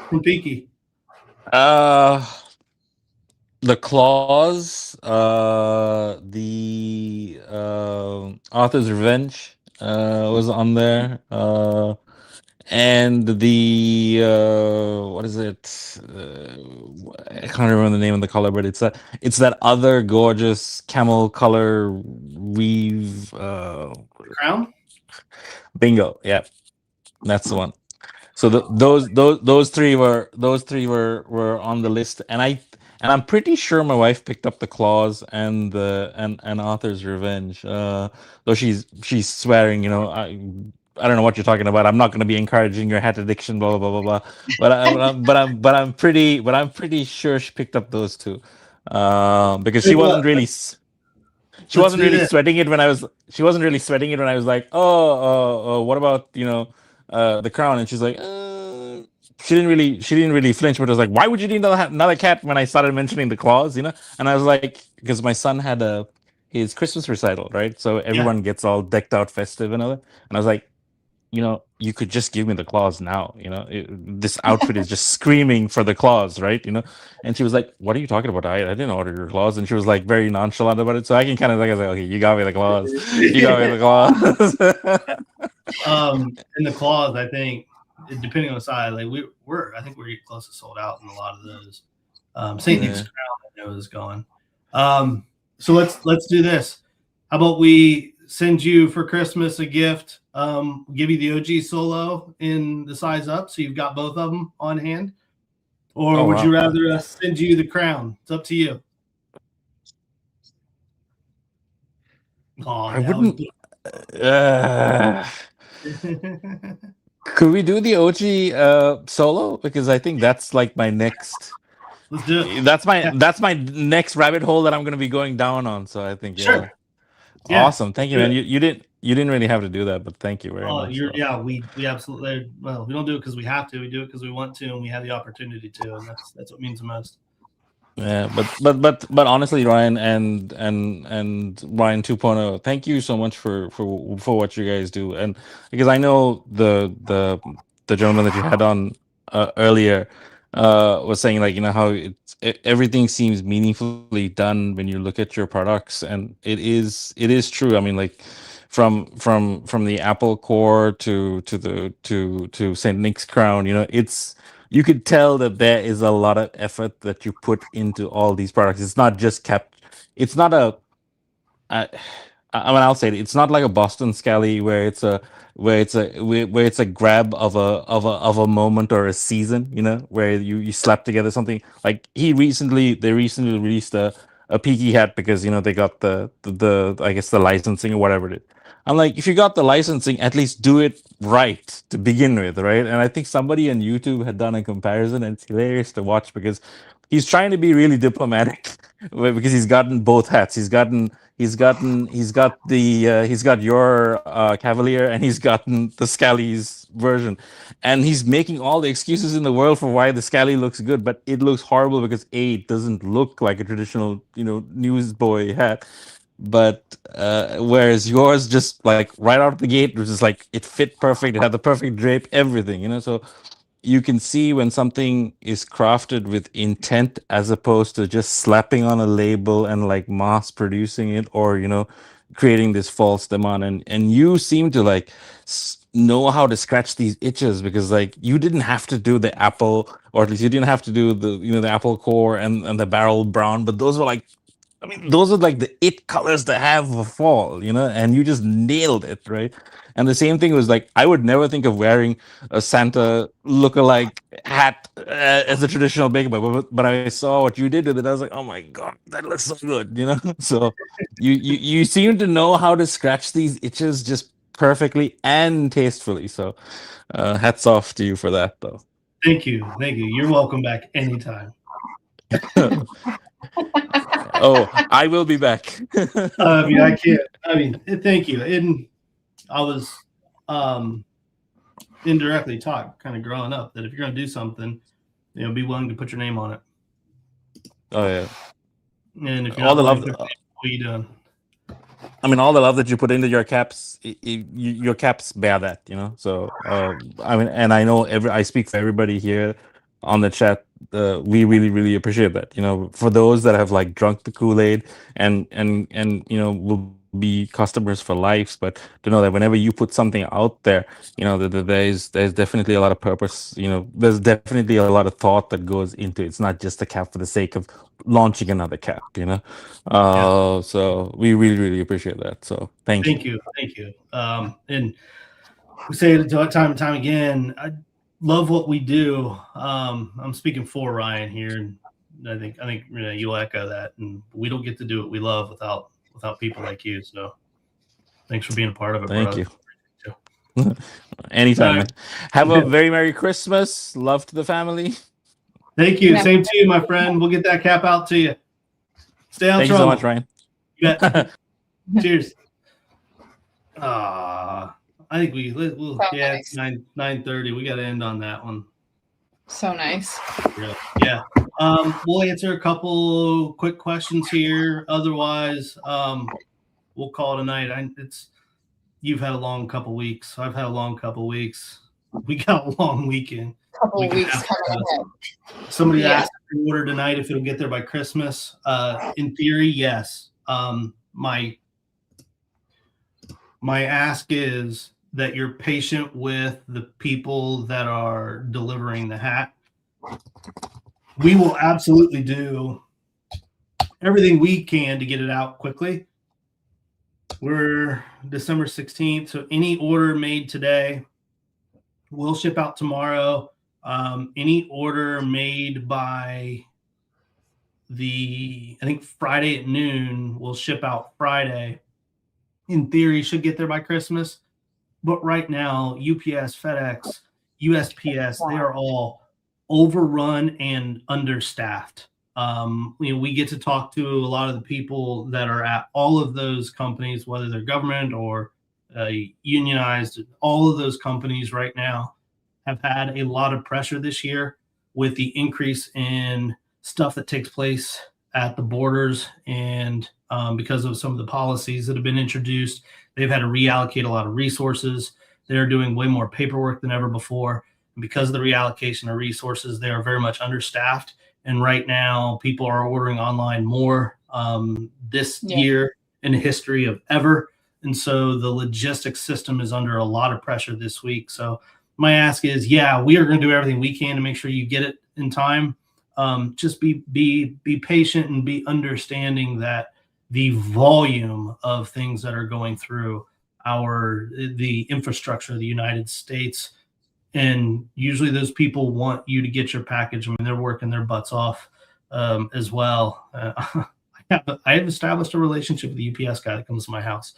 from Peaky? The claws, the Arthur's Revenge was on there, and the what is it? I can't remember the name of the color, but it's that other gorgeous camel color weave. Crown? Bingo, yeah, that's the one. So those three were on the list, and I'm pretty sure my wife picked up the claws and and Arthur's Revenge. Though she's swearing, I don't know what you're talking about. I'm not going to be encouraging your hat addiction, blah blah blah blah blah. I'm pretty sure she picked up those two, because she wasn't really. She wasn't really sweating it when I was. She wasn't really sweating it when I was like, "Oh, what about the crown?" And she's like, She didn't really flinch, but I was like, "Why would you need another cat?" When I started mentioning the claws, And I was like, because my son had his Christmas recital, right? So everyone gets all decked out, festive, and other. And I was like, you could just give me the claws now. This outfit is just screaming for the claws, right? And she was like, "What are you talking about? I didn't order your claws." And she was like very nonchalant about it. So I can kind of like, I was like, "Okay, you got me the claws. You got me the claws." And the claws, I think, depending on the size, like I think we're close to sold out in a lot of those. Saint Nick's Crown, I know, is gone. So let's do this. How about we send you for Christmas a gift? Give you the OG solo in the size up, so you've got both of them on hand. Or would you rather us send you the crown? It's up to you. I wouldn't. Could we do the OG solo? Because I think that's like my next. Let's do it. That's my next rabbit hole that I'm going to be going down on. So I think sure. Yeah. Awesome, thank you, man. You didn't really have to do that, but thank you very much. We absolutely. Well, we don't do it because we have to. We do it because we want to, and we have the opportunity to, and that's what means the most. Yeah, but honestly, Ryan and Ryan 2.0, thank you so much for what you guys do, and because I know the gentleman that you had on earlier was saying, like, how everything seems meaningfully done when you look at your products, and it is true. I mean, like from the Apple core to Saint Nick's crown, you could tell that there is a lot of effort that you put into all these products. It's not just it's not I'll say it's not like a Boston Scally where it's a grab of a moment or a season, where you slap together something. Like they recently released a Peaky hat because they got the I guess the licensing or whatever it is. I'm like, if you got the licensing, at least do it right to begin with, right? And I think somebody on YouTube had done a comparison, and it's hilarious to watch because he's trying to be really diplomatic because he's gotten both hats. He's got your Cavalier, and he's gotten the Scally's version, and he's making all the excuses in the world for why the Scally looks good, but it looks horrible because it doesn't look like a traditional newsboy hat. But whereas yours just like right out of the gate, it was just like it fit perfect. It had the perfect drape, everything, So you can see when something is crafted with intent as opposed to just slapping on a label and like mass producing it, or creating this false demand. And you seem to like know how to scratch these itches, because like you didn't have to do the Apple, or at least you didn't have to do the the Apple core and the barrel brown, but those were like I mean, those are like the it colors to have for fall, and you just nailed it, right? And the same thing was like, I would never think of wearing a Santa lookalike hat as a traditional baker, but I saw what you did with it. I was like, oh my God, that looks so good. So you seem to know how to scratch these itches just perfectly and tastefully. So hats off to you for that, though. Thank you. You're welcome back anytime. Oh, I will be back. I can't. Thank you. And I was indirectly taught, kind of growing up, that if you're going to do something, be willing to put your name on it. Oh yeah. And if you're all not the love, what are you doing? I mean, all the love that you put into your caps, your caps bear that, So, and I know I speak for everybody here on the chat. We really, really appreciate that. For those that have like drunk the Kool-Aid and will be customers for life, but to know that whenever you put something out there, there's definitely a lot of purpose. There's definitely a lot of thought that goes into it. It's not just a cap for the sake of launching another cap. So we really, really appreciate that. So thank you. And we say it time and time again. I love what we do. I'm speaking for Ryan here, and I think you'll echo that. And we don't get to do what we love without people like you. So thanks for being a part of it. Thank you. Anytime, man. Have a very Merry Christmas. Love to the family. Thank you. Same to you, my friend. We'll get that cap out to you. Stay out. Thank you so much, Ryan. Yeah. Cheers. I think we'll nice. It's 9:30. We got to end on that one. So nice. Yeah. We'll answer a couple quick questions here. Otherwise, we'll call it a night. You've had a long couple weeks. I've had a long couple weeks. We got a long weekend. Couple of weeks coming ahead. Somebody asked to order tonight if it'll get there by Christmas. In theory, yes. My ask is that you're patient with the people that are delivering the hat. We will absolutely do everything we can to get it out quickly. We're December 16th, so any order made today will ship out tomorrow. Any order made by I think Friday at noon will ship out Friday. In theory, should get there by Christmas. But right now, UPS, FedEx, USPS, they are all overrun and understaffed. We get to talk to a lot of the people that are at all of those companies, whether they're government or unionized. All of those companies right now have had a lot of pressure this year with the increase in stuff that takes place at the borders. And because of some of the policies that have been introduced, they've had to reallocate a lot of resources. They're doing way more paperwork than ever before. And because of the reallocation of resources, they are very much understaffed. And right now, people are ordering online more this year in the history of ever. And so the logistics system is under a lot of pressure this week. So my ask is, we are going to do everything we can to make sure you get it in time. Just be patient and be understanding that the volume of things that are going through the infrastructure of the United States. And usually those people want you to get your package. I mean, they're working their butts off as well. I have established a relationship with the UPS guy that comes to my house.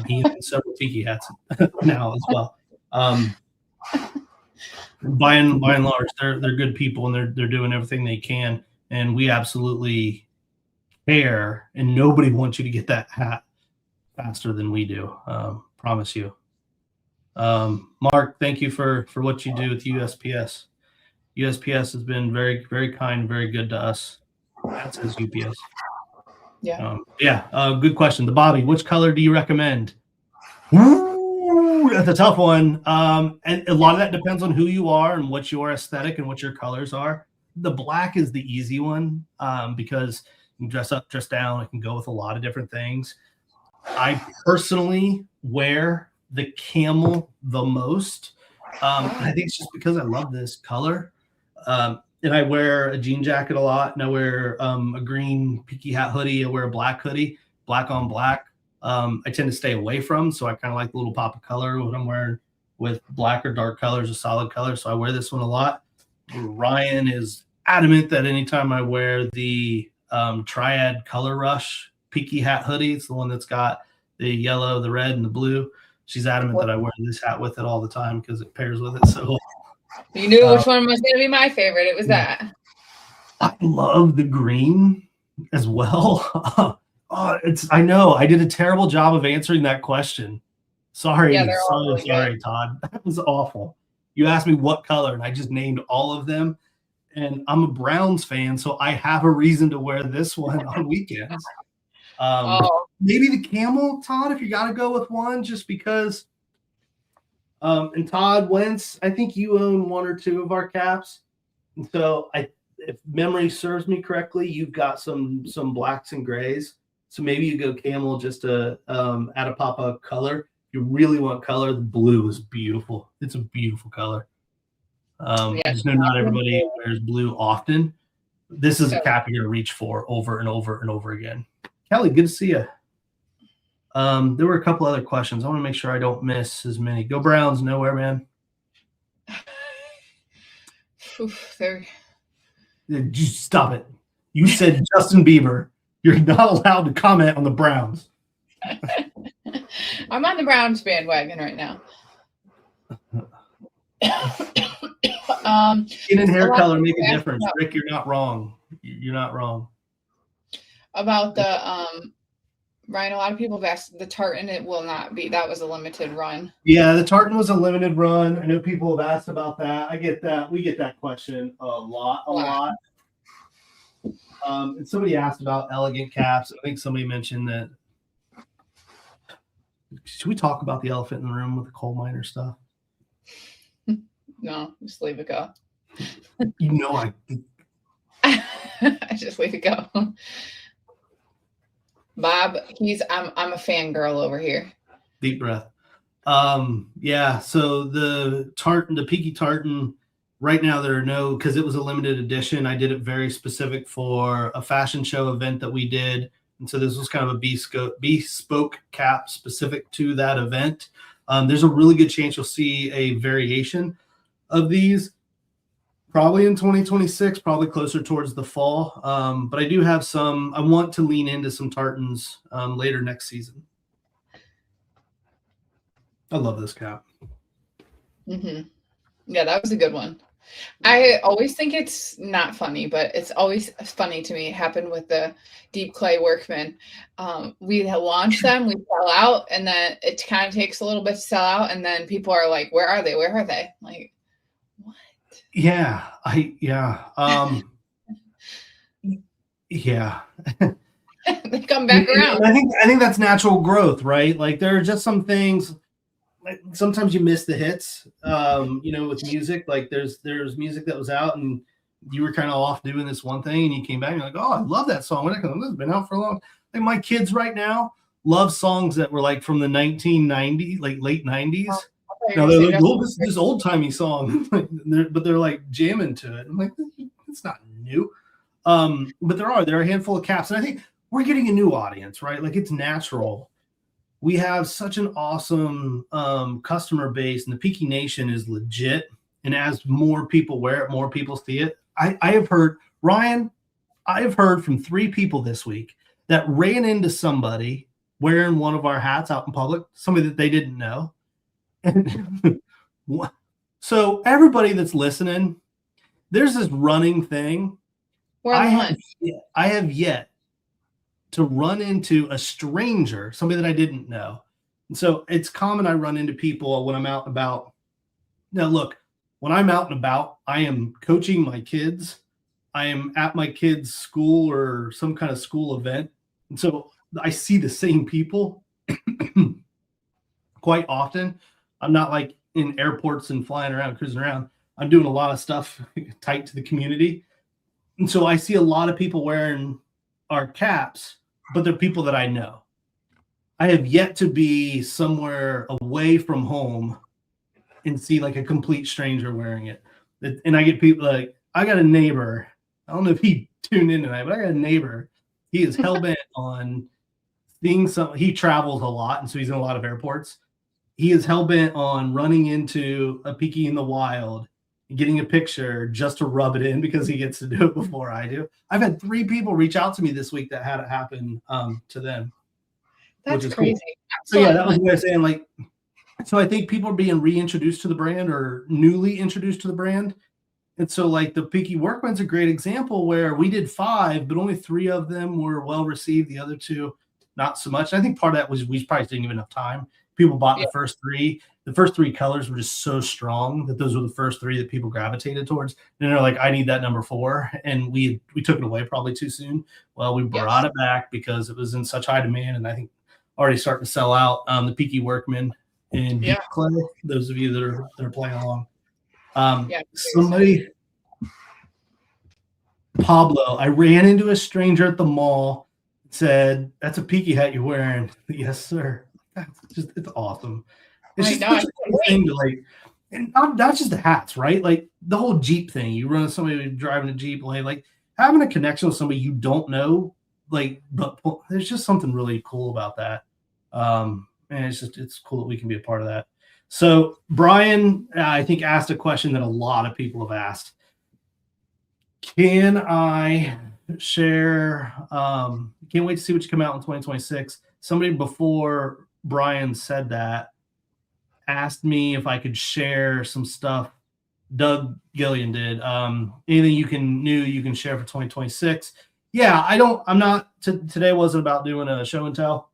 He has several Peaky hats now as well. By and large, they're good people, and they're doing everything they can. And we absolutely care. And nobody wants you to get that hat faster than we do. Promise you. Mark, thank you for what you do with USPS. USPS has been very, very kind, very good to us. That says UPS. Good question. The Bobby, which color do you recommend? Ooh, that's a tough one. And a lot of that depends on who you are and what your aesthetic and what your colors are. The black is the easy one because you can dress up, dress down. It can go with a lot of different things. I personally wear the camel the most. I think it's just because I love this color. and I wear a jean jacket a lot, and I wear a green Peaky hat hoodie. I wear a black hoodie, black on black. I tend to stay away from, so I kind of like the little pop of color when I'm wearing with black or dark colors or solid colors. So I wear this one a lot. Ryan is adamant that anytime I wear the Triad Color Rush Peaky hat hoodie, it's the one that's got the yellow, the red, and the blue. She's adamant that I wear this hat with it all the time because it pairs with it. So you knew which one was going to be my favorite. It was that. I love the green as well. I know I did a terrible job of answering that question. Sorry, Yeah, they're all really sorry, Todd. That was awful. You asked me what color, and I just named all of them. And I'm a Browns fan, so I have a reason to wear this one on weekends. Maybe the camel, Todd, if you got to go with one, just because. And Todd Wentz, I think you own one or two of our caps. And so if memory serves me correctly, you've got some blacks and grays. So maybe you go camel just to add a pop of color. If you really want color, the blue is beautiful. It's a beautiful color. I just know not everybody wears blue often. This is a cap you're going to reach for over and over and over again. Kelly, good to see you. There were a couple other questions. I want to make sure I don't miss as many. Go Browns, nowhere, man. Just stop it. You said Justin Bieber. You're not allowed to comment on the Browns. I'm on the Browns bandwagon right now. Skin and hair color make a difference. Rick, you're not wrong. You're not wrong. About the Ryan, a lot of people have asked the tartan. It will not be. That was a limited run. Yeah, the tartan was a limited run. I know people have asked about that. I get that. We get that question a lot. And somebody asked about elegant caps. I think somebody mentioned that. Should we talk about the elephant in the room with the coal miner stuff? No, just leave it go. You know I just leave it go. Bob, I'm a fangirl over here. Deep breath. Yeah, so the tartan, the Peaky tartan, right now there are no, because it was a limited edition. I did it very specific for a fashion show event that we did. And so this was kind of a bespoke cap specific to that event. There's a really good chance you'll see a variation of these probably in 2026, probably closer towards the fall. But I do have some, I want to lean into some tartans later next season. I love this cap. Mm-hmm. Yeah, that was a good one. I always think it's not funny, but it's always funny to me. It happened with the Deep Clay Workman. We launched them, we sell out, and then it kind of takes a little bit to sell out, and then people are like, "Where are they? Where are they?" Like, what? Yeah, They come back around. I think that's natural growth, right? Like there are just some things. Like sometimes you miss the hits, with music. Like there's music that was out and you were kind of off doing this one thing and you came back and you're like, oh, I love that song. This has been out for a long. Like my kids right now love songs that were like from the 1990s, like late 90s. Now they're like, oh, this old timey song, but they're like jamming to it. I'm like, it's not new. But there are a handful of caps, and I think we're getting a new audience, right? Like it's natural. We have such an awesome customer base, and the Peaky Nation is legit. And as more people wear it, more people see it. I have heard, Ryan, I have heard from 3 people this week that ran into somebody wearing one of our hats out in public, somebody that they didn't know. And so everybody that's listening, there's this running thing. I have yet to run into a stranger, somebody that I didn't know. And so it's common I run into people when I'm out and about. Now, look, when I'm out and about, I am coaching my kids. I am at my kids' school or some kind of school event. And so I see the same people quite often. I'm not like in airports and flying around, cruising around. I'm doing a lot of stuff tight to the community. And so I see a lot of people wearing our caps, but they're people that I know. I have yet to be somewhere away from home and see like a complete stranger wearing it. And I get people like, I got a neighbor. I don't know if he tuned in tonight, but I got a neighbor. He is hell bent on seeing some. He travels a lot, and so he's in a lot of airports. He is hell bent on running into a Peaky in the wild, getting a picture just to rub it in because he gets to do it before I do. I've had 3 people reach out to me this week that had it happen to them. That's crazy. Cool. So yeah, that was what I was saying. Like, so I think people are being reintroduced to the brand or newly introduced to the brand. And so like the Peaky Workman's a great example where we did 5, but only 3 of them were well received. The other 2, not so much. And I think part of that was we probably didn't give enough time. People bought the first 3. The first 3 colors were just so strong that those were the first 3 that people gravitated towards. And they're like, I need that number 4. And we took it away probably too soon. Well, we brought it back because it was in such high demand. And I think already starting to sell out the Peaky Workman and Deep Clay. Those of you that are playing along. Somebody, Pablo, I ran into a stranger at the mall, said, "That's a Peaky hat you're wearing." Yes, sir. It's awesome. It's just such a cool thing to like, and not just the hats, right? Like the whole Jeep thing. You run into somebody driving a Jeep, like having a connection with somebody you don't know, like, but there's just something really cool about that. And it's cool that we can be a part of that. So Brian, I think, asked a question that a lot of people have asked. Can I share? Can't wait to see what you come out in 2026. Somebody before Brian said that asked me if I could share some stuff. Doug Gillian did. Anything you can share for 2026. Yeah, I'm not. Today wasn't about doing a show and tell,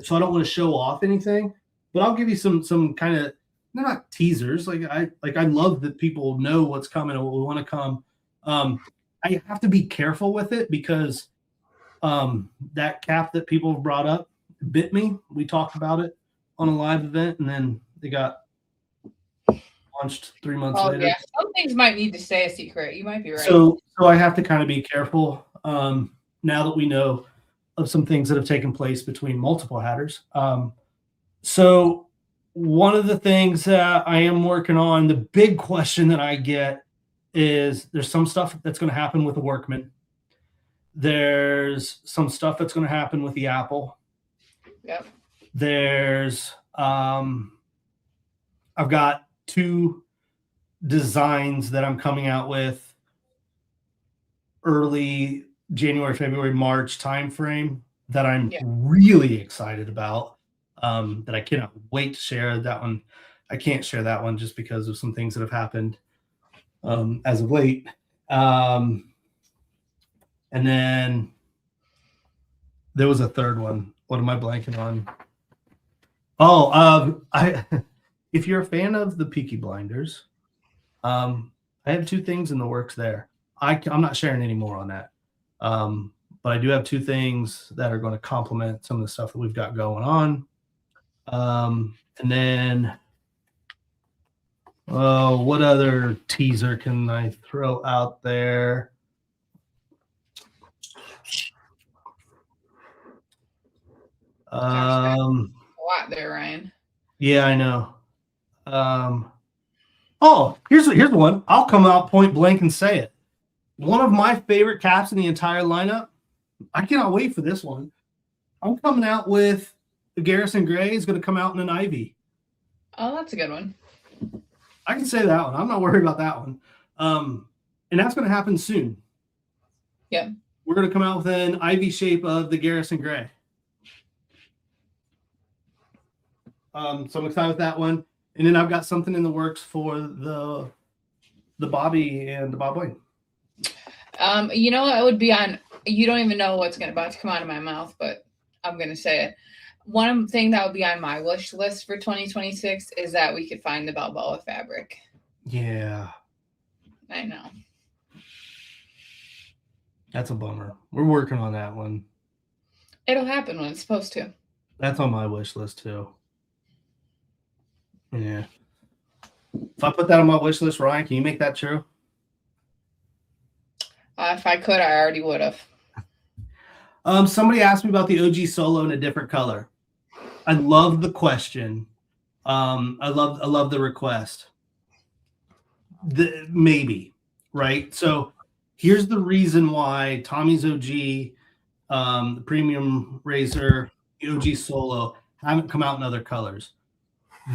so I don't want to show off anything. But I'll give you some kind of, they're not teasers. I love that people know what's coming and what we want to come. I have to be careful with it because that cap that people have brought up bit me. We talked about it on a live event, and then they got launched 3 months later. Yeah, some things might need to stay a secret. You might be right. So I have to kind of be careful now that we know of some things that have taken place between multiple hatters. So one of the things that I am working on, the big question that I get is there's some stuff that's going to happen with the Workman. There's some stuff that's going to happen with the Apple. Yep. There's I've got 2 designs that I'm coming out with early January, February, March timeframe that I'm really excited about. That I cannot wait to share. That one, I can't share that one just because of some things that have happened as of late. And then there was a third one. What am I blanking on? Oh, if you're a fan of the Peaky Blinders, I have 2 things in the works there. I'm not sharing any more on that. But I do have 2 things that are going to complement some of the stuff that we've got going on. And then, what other teaser can I throw out there? A lot there, Ryan. Yeah, I know. Here's one. I'll come out point blank and say it. One of my favorite caps in the entire lineup. I cannot wait for this one. I'm coming out with the Garrison Gray is going to come out in an Ivy. Oh, that's a good one. I can say that one. I'm not worried about that one. And that's going to happen soon. Yeah. We're going to come out with an Ivy shape of the Garrison Gray. So I'm excited with that one. And then I've got something in the works for the Bobby and the Bob Wayne. You know, it would be on, you don't even know what's about to come out of my mouth, but I'm going to say it. One thing that would be on my wish list for 2026 is that we could find the Balboa fabric. Yeah. I know. That's a bummer. We're working on that one. It'll happen when it's supposed to. That's on my wish list too. Yeah. If I put that on my wish list, Ryan, can you make that true? If I could, I already would have. Somebody asked me about the OG Solo in a different color. I love the question. I love the request. Maybe. right? So here's the reason why Tommy's OG, the Premium Razor, the OG Solo haven't come out in other colors.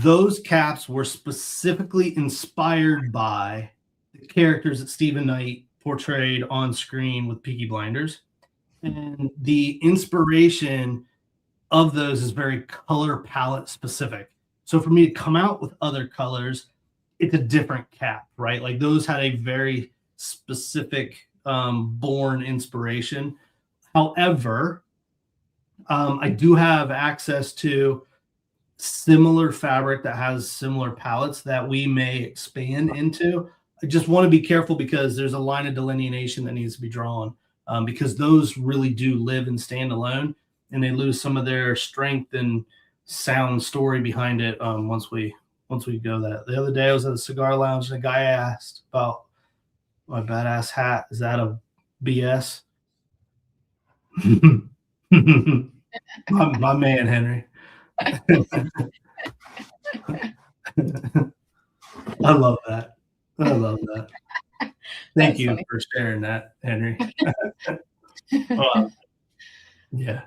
Those caps were specifically inspired by the characters that Stephen Knight portrayed on screen with Peaky Blinders. And the inspiration of those is very color palette specific. So for me to come out with other colors, it's a different cap, right? Like those had a very specific born inspiration. However, I do have access to similar fabric that has similar palettes that we may expand into. I just want to be careful because there's a line of delineation that needs to be drawn, because those really do live and stand alone, and they lose some of their strength and sound story behind it once we go that. The other day I was at a cigar lounge and a guy asked about my badass hat. Is that a BS? my man, Henry. I love that. Thank you for sharing that, Henry. Yeah.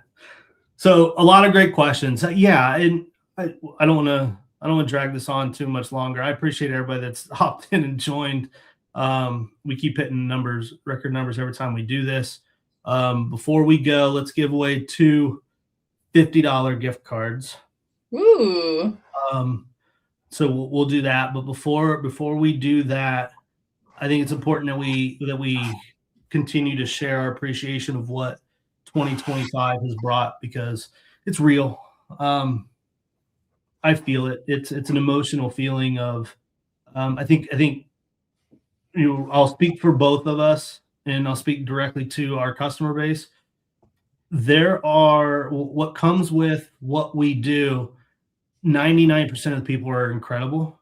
So a lot of great questions. Yeah, and I don't want to drag this on too much longer. I appreciate everybody that's hopped in and joined. We keep hitting record numbers every time we do this. Before we go, let's give away 2 $50 gift cards. Ooh. So we'll do that. But before we do that, I think it's important that we continue to share our appreciation of what 2025 has brought, because it's real. I feel it. It's an emotional feeling of, I think I'll speak for both of us, and I'll speak directly to our customer base. What comes with what we do, 99% of the people are incredible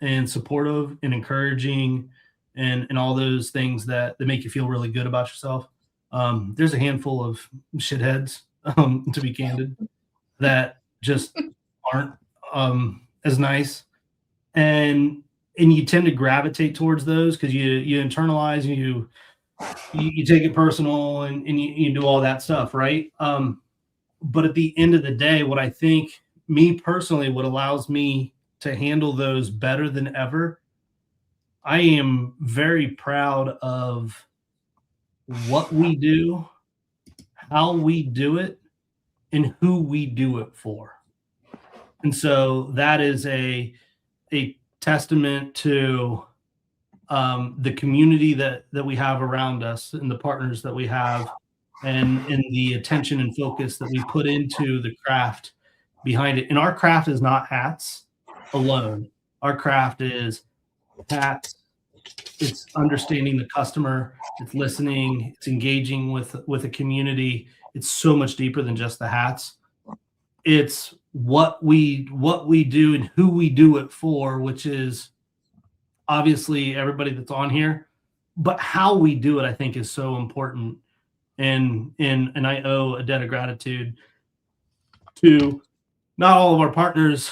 and supportive and encouraging and all those things that make you feel really good about yourself. There's a handful of shitheads, to be candid, that just aren't as nice. And you tend to gravitate towards those because you internalize and you take it personal and you do all that stuff, right? But at the end of the day, what I think, me personally, what allows me to handle those better than ever, I am very proud of what we do, how we do it, and who we do it for. And so that is a testament to the community that we have around us and the partners that we have, and the attention and focus that we put into the craft behind it. And our craft is not hats alone. Our craft is hats. It's understanding the customer. It's listening. It's engaging with a community. It's so much deeper than just the hats. It's what we do and who we do it for, which is obviously everybody that's on here, but how we do it, I think, is so important. And I owe a debt of gratitude to not all of our partners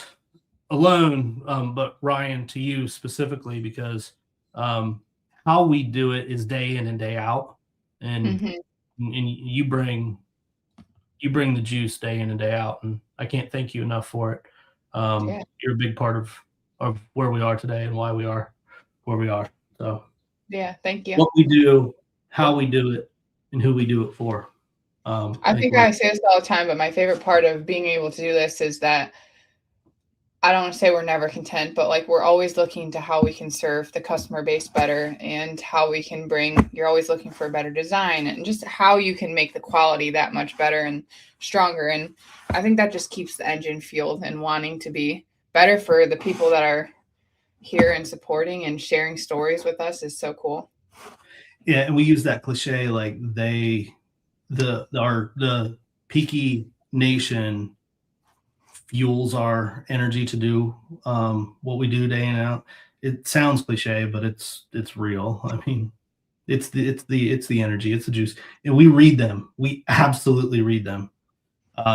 alone, but Ryan, to you specifically, because how we do it is day in and day out, and you bring the juice day in and day out, and I can't thank you enough for it. You're a big part of where we are today and why we are where we are. So yeah, thank you. What we do, how we do it, and who we do it for. I think I say this all the time, but my favorite part of being able to do this is that I don't want to say we're never content, but like we're always looking to how we can serve the customer base better, and how we can you're always looking for a better design and just how you can make the quality that much better and stronger. And I think that just keeps the engine fueled and wanting to be better for the people that are here and supporting and sharing stories with us is so cool. Yeah. And we use that cliche, like the Peaky Nation fuels our energy to do what we do day in and out. It sounds cliche, but it's real. I mean, it's the energy, it's the juice, and we read them. We absolutely read them.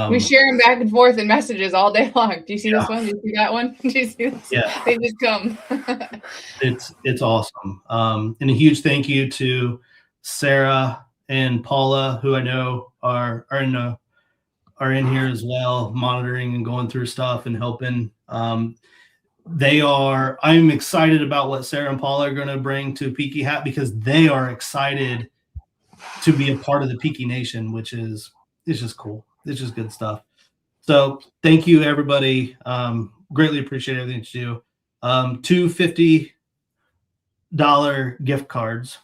We share them back and forth in messages all day long. Do you see this one? Do you see that one? Do you see this? Yeah. They just come. It's awesome. And a huge thank you to Sarah and Paula, who I know are in here as well, monitoring and going through stuff and helping. I'm excited about what Sarah and Paula are going to bring to Peaky Hat, because they are excited to be a part of the Peaky Nation, which is, it's just cool. It's just good stuff. So thank you, everybody. Greatly appreciate everything that you do. Two $50 gift cards.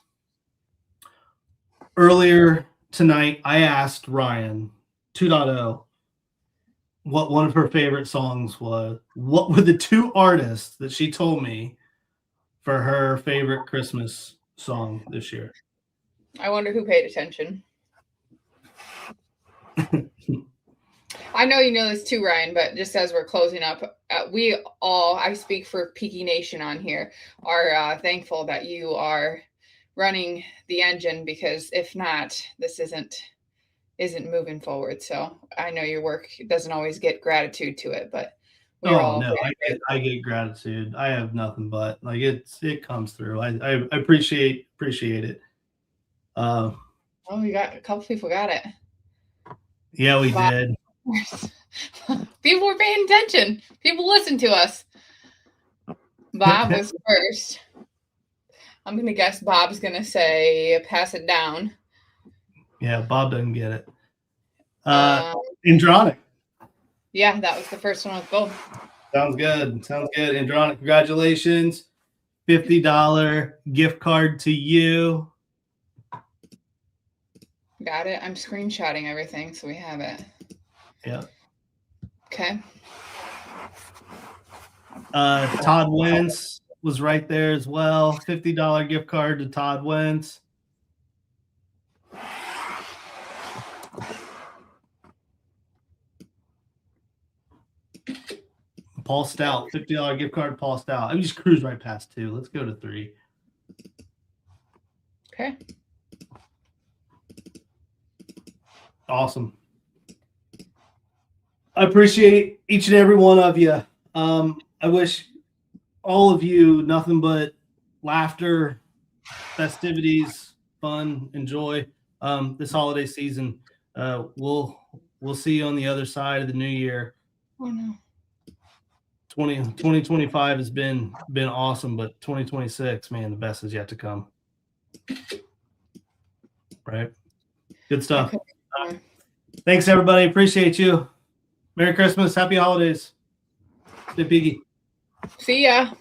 Earlier tonight, I asked Ryan 2.0 what one of her favorite songs was. What were the two artists that she told me for her favorite Christmas song this year? I wonder who paid attention. I know you know this too, Ryan, but just as we're closing up, I speak for Peaky Nation on here, are thankful that you are running the engine, because if not, this isn't moving forward. So I know your work doesn't always get gratitude to it, but I get gratitude. I have nothing but like it comes through. I appreciate it. We got a couple people got it. Yeah, we did. People were paying attention. People listened to us. Bob was first. I'm gonna guess Bob's gonna say pass it down. Yeah, Bob doesn't get it. Andronic. Yeah, that was the first one with both. Sounds good. Andronic, congratulations. $50 gift card to you. Got it. I'm screenshotting everything so we have it. Yeah. Okay. Todd Wentz was right there as well. $50 gift card to Todd Wentz. Paul Stout, $50 gift card to Paul Stout. I just cruise right past 2. Let's go to 3. Okay. Awesome. I appreciate each and every one of you. I wish all of you nothing but laughter, festivities, fun, and joy this holiday season. We'll see you on the other side of the new year. Oh no. 2025 has been awesome, but 2026, man, the best is yet to come. Right? Good stuff. Thanks, everybody. Appreciate you. Merry Christmas. Happy holidays. Stay Peaky. See ya.